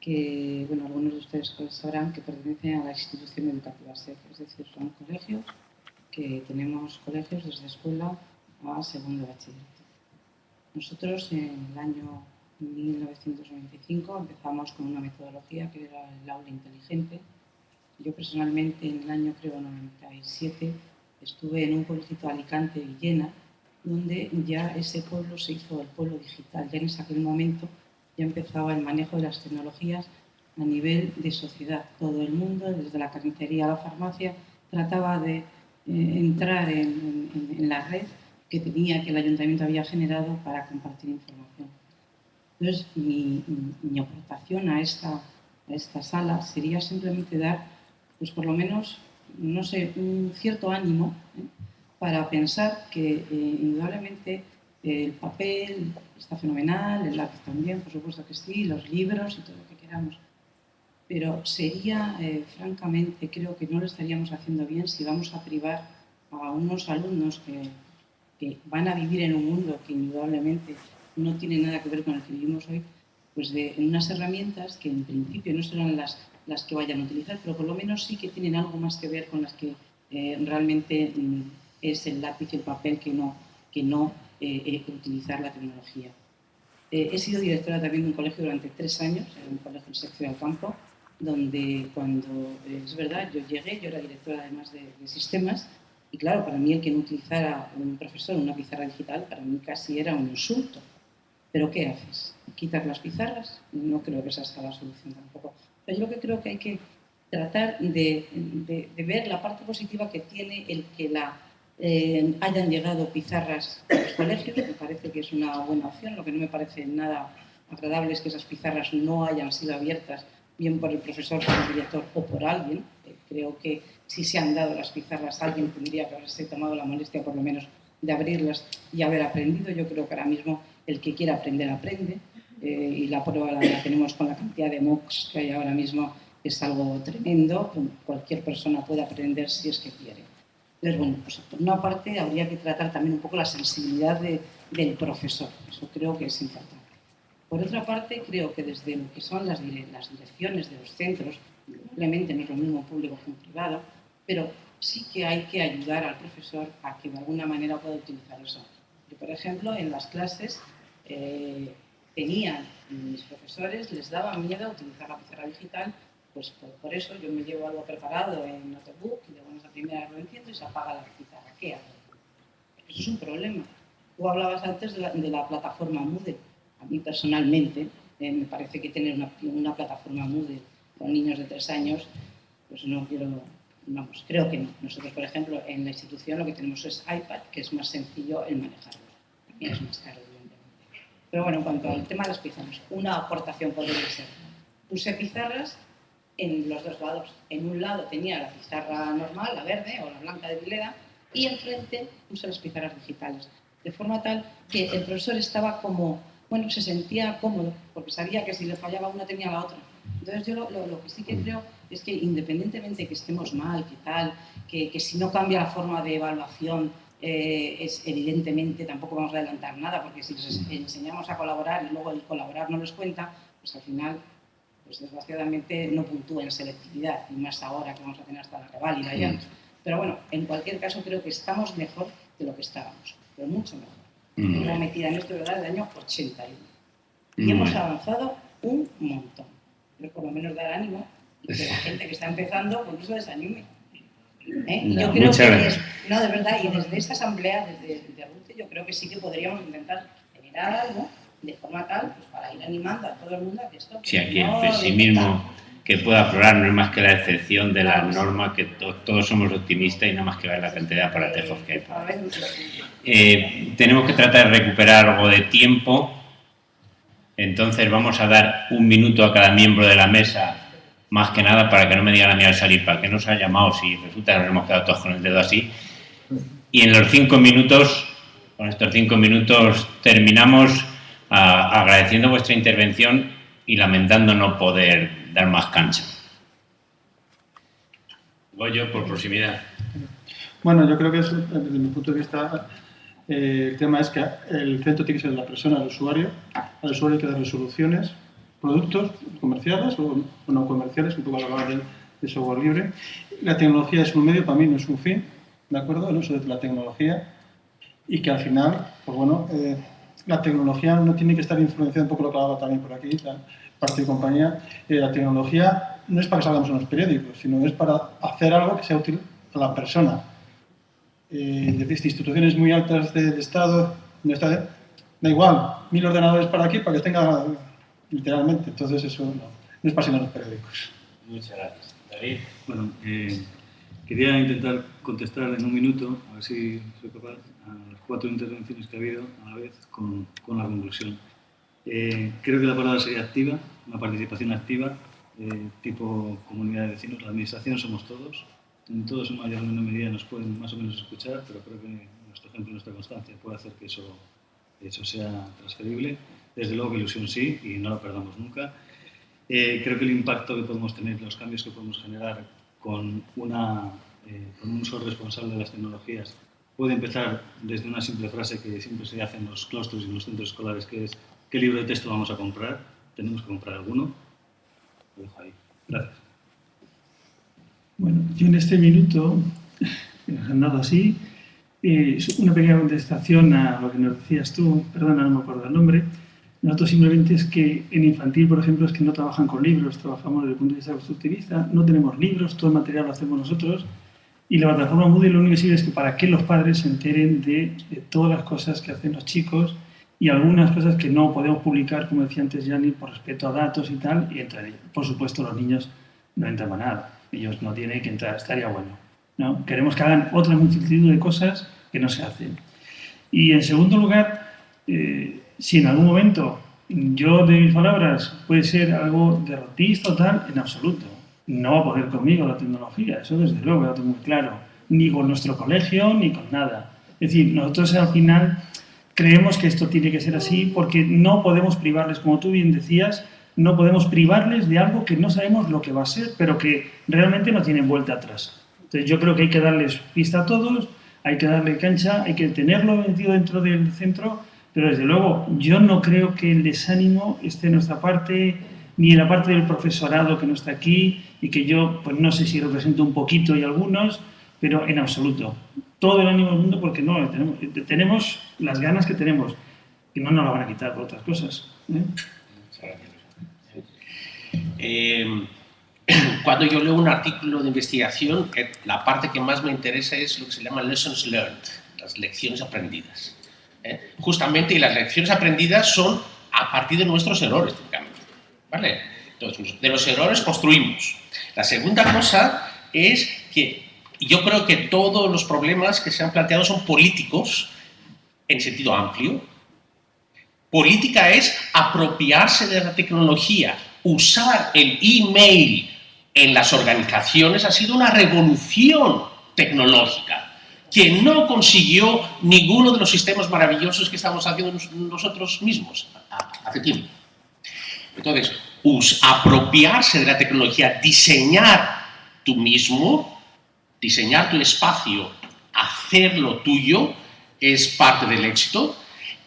que, bueno, algunos de ustedes sabrán que pertenecen a la institución educativa SEC, es decir, son colegios que tenemos colegios desde escuela a segundo de bachillerato. Nosotros en el año 1995 empezamos con una metodología que era el aula inteligente. Yo personalmente en el año, creo, 97 estuve en un pueblecito Alicante, Villena, donde ya ese pueblo se hizo el pueblo digital. Ya en aquel momento ya empezaba el manejo de las tecnologías a nivel de sociedad. Todo el mundo, desde la carnicería a la farmacia, trataba de entrar en la red que el ayuntamiento había generado para compartir información. Entonces, mi aportación a esta sala sería simplemente dar, pues por lo menos, no sé, un cierto ánimo, para pensar que indudablemente el papel está fenomenal, el lápiz también, por supuesto que sí, los libros y todo lo que queramos. Pero sería, francamente, creo que no lo estaríamos haciendo bien si vamos a privar a unos alumnos que van a vivir en un mundo que indudablemente no tiene nada que ver con el que vivimos hoy, pues de unas herramientas que en principio no serán las que vayan a utilizar, pero por lo menos sí que tienen algo más que ver con las que realmente es el lápiz y el papel que no utilizar la tecnología. He sido directora también de un colegio durante 3 años, en un colegio en Sección del Campo, donde cuando, es verdad, yo llegué, yo era directora además de sistemas, y claro, para mí el que no utilizara un profesor una pizarra digital, para mí casi era un insulto. ¿Pero qué haces? ¿Quitar las pizarras? No creo que esa sea la solución tampoco. Pero yo lo que creo que hay que tratar de ver la parte positiva que tiene el que hayan llegado pizarras a los colegios. Me parece que es una buena opción. Lo que no me parece nada agradable es que esas pizarras no hayan sido abiertas bien por el profesor, por el director o por alguien. Creo que si se han dado las pizarras, alguien tendría que haberse tomado la molestia por lo menos de abrirlas y haber aprendido. Yo creo que ahora mismo el que quiera aprender, aprende. Y la prueba la tenemos con la cantidad de MOOCs que hay ahora mismo, es algo tremendo. Cualquier persona puede aprender si es que quiere. Entonces, bueno, pues por una parte habría que tratar también un poco la sensibilidad del profesor. Eso creo que es importante. Por otra parte, creo que desde lo que son las direcciones de los centros, probablemente no es lo mismo público que privado, pero sí que hay que ayudar al profesor a que de alguna manera pueda utilizar eso. Yo, por ejemplo, en las clases mis profesores les daba miedo utilizar la pizarra digital, pues por eso yo me llevo algo preparado en notebook y luego en esa primera lo enciendo y se apaga la pizarra. ¿Qué hago? Eso es un problema. Tú hablabas antes de la plataforma Moodle. A mí personalmente me parece que tener una plataforma Moodle con niños de 3 años, pues no quiero, vamos, creo que no. Nosotros, por ejemplo, en la institución lo que tenemos es iPad, que es más sencillo el manejarlo. También es más caro, evidentemente. Pero bueno, en cuanto al tema de las pizarras, una aportación podría ser. Puse pizarras en los dos lados. En un lado tenía la pizarra normal, la verde o la blanca de Vileda, y enfrente puse las pizarras digitales. De forma tal que el profesor estaba como, bueno, se sentía cómodo, porque sabía que si le fallaba una tenía la otra. Entonces yo lo que sí que creo es que independientemente que estemos mal, que tal, que si no cambia la forma de evaluación, es evidentemente tampoco vamos a adelantar nada, porque si les enseñamos a colaborar y luego el colaborar no les cuenta, pues al final, pues desgraciadamente no puntúa en selectividad, y más ahora que vamos a tener hasta la reválida ya. Pero bueno, en cualquier caso creo que estamos mejor de lo que estábamos, pero mucho mejor. Yo metida en esto de verdad del año 81 y hemos avanzado un montón, pero por lo menos dar ánimo y que la gente que está empezando pues no se desanime. Y yo creo que no, de verdad, y desde esta asamblea, desde RUCE, yo creo que sí que podríamos intentar generar algo de forma tal, pues para ir animando a todo el mundo a que esto... Sí, aquí el pesimismo que pueda aflorar no es más que la excepción de la norma, que todos somos optimistas y no más que ver la cantidad de aparatejos que hay. Tenemos que tratar de recuperar algo de tiempo, entonces vamos a dar 1 minuto a cada miembro de la mesa, más que nada para que no me digan a mí al salir, para que no se ha llamado si resulta que nos hemos quedado todos con el dedo así. Y en los 5 minutos, con estos 5 minutos terminamos agradeciendo vuestra intervención y lamentando no poder dar más cancha. Voy yo por proximidad. Bueno, yo creo que eso, desde mi punto de vista, el tema es que el centro tiene que ser la persona, al usuario hay que darle soluciones, productos comerciales o no comerciales, un poco a la hora de software libre. La tecnología es un medio, para mí no es un fin, ¿de acuerdo? El uso de la tecnología, y que al final, pues bueno, la tecnología no tiene que estar influenciando, un poco lo que hablaba también por aquí, la parte de compañía. La tecnología no es para que salgamos en los periódicos, sino es para hacer algo que sea útil a la persona. Desde instituciones muy altas de Estado, da igual, 1000 ordenadores para aquí para que tenga literalmente, entonces eso no es para los periódicos. Muchas gracias. David. Bueno, quería intentar contestar en 1 minuto, a ver si soy capaz, a las 4 intervenciones que ha habido a la vez con la conclusión. Creo que la palabra sería activa, una participación activa, tipo comunidad de vecinos. La administración somos todos, en todos en mayor o menor medida nos pueden más o menos escuchar, pero creo que nuestro ejemplo y nuestra constancia puede hacer que eso sea transferible. Desde luego que ilusión sí, y no lo perdamos nunca. Creo que el impacto que podemos tener, los cambios que podemos generar con un uso responsable de las tecnologías, puede empezar desde una simple frase que siempre se hace en los claustros y en los centros escolares, que es ¿qué libro de texto vamos a comprar? Tenemos que comprar alguno. Lo dejo ahí. Gracias. Bueno, yo en este minuto, nos han dado así, una pequeña contestación a lo que nos decías tú, perdona, no me acuerdo el nombre. Nosotros simplemente es que en infantil, por ejemplo, es que no trabajan con libros, trabajamos desde el punto de vista constructivista, no tenemos libros, todo el material lo hacemos nosotros, y la plataforma Moodle lo único que sirve es que para que los padres se enteren de todas las cosas que hacen los chicos y algunas cosas que no podemos publicar, como decía antes Yanni, por respeto a datos y tal, y entrar. Por supuesto, los niños no entran para nada, ellos no tienen que entrar, estaría bueno, ¿no? Queremos que hagan otra multitud de cosas que no se hacen. Y en segundo lugar, si en algún momento yo de mis palabras puede ser algo derrotista o tal, en absoluto. No va a poder conmigo la tecnología, eso desde luego lo tengo muy claro. Ni con nuestro colegio, ni con nada. Es decir, nosotros al final creemos que esto tiene que ser así porque no podemos privarles, como tú bien decías, no podemos privarles de algo que no sabemos lo que va a ser, pero que realmente no tienen vuelta atrás. Entonces yo creo que hay que darles pista a todos, hay que darle cancha, hay que tenerlo metido dentro del centro, pero desde luego yo no creo que el desánimo esté en nuestra parte, ni en la parte del profesorado que no está aquí, y que yo, pues no sé si represento un poquito y algunos, pero en absoluto. Todo el ánimo del mundo porque no lo tenemos. Tenemos las ganas que tenemos, y no nos lo van a quitar por otras cosas. Cuando yo leo un artículo de investigación, la parte que más me interesa es lo que se llama lessons learned, las lecciones aprendidas. Justamente, y las lecciones aprendidas son a partir de nuestros errores, típicamente, ¿vale? Entonces, de los errores construimos. La segunda cosa es que yo creo que todos los problemas que se han planteado son políticos en sentido amplio, Política es apropiarse de la tecnología. Usar el email en las organizaciones ha sido una revolución tecnológica que no consiguió ninguno de los sistemas maravillosos que estamos haciendo nosotros mismos hace tiempo. Entonces, apropiarse de la tecnología, diseñar tú mismo, diseñar tu espacio, hacerlo tuyo, es parte del éxito.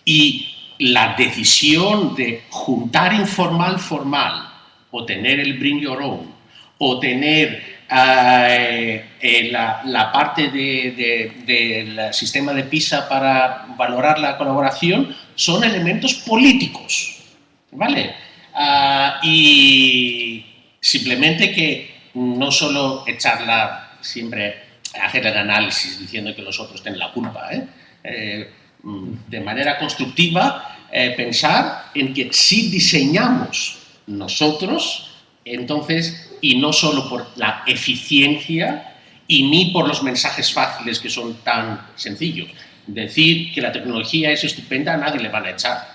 Y la decisión de juntar informal-formal, o tener el bring your own, o tener la parte del sistema de PISA para valorar la colaboración, son elementos políticos, ¿vale? Y simplemente que no solo siempre hacer el análisis diciendo que los otros tienen la culpa, de manera constructiva, pensar en que si diseñamos nosotros, entonces, y no solo por la eficiencia y ni por los mensajes fáciles que son tan sencillos. Decir que la tecnología es estupenda a nadie le van a echar.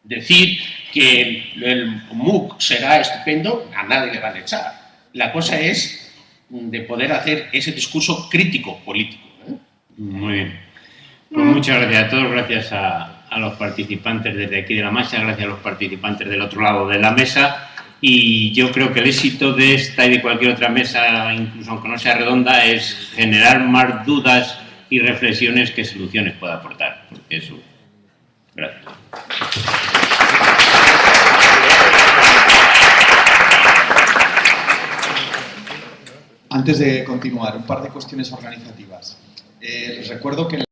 Decir que el MOOC será estupendo a nadie le van a echar. La cosa es de poder hacer ese discurso crítico político. Muy bien. Pues muchas gracias a todos, gracias a los participantes desde aquí de la mesa, gracias a los participantes del otro lado de la mesa, y yo creo que el éxito de esta y de cualquier otra mesa, incluso aunque no sea redonda, es generar más dudas y reflexiones que soluciones pueda aportar. Porque eso. Gracias. Antes de continuar, un par de cuestiones organizativas. Les recuerdo que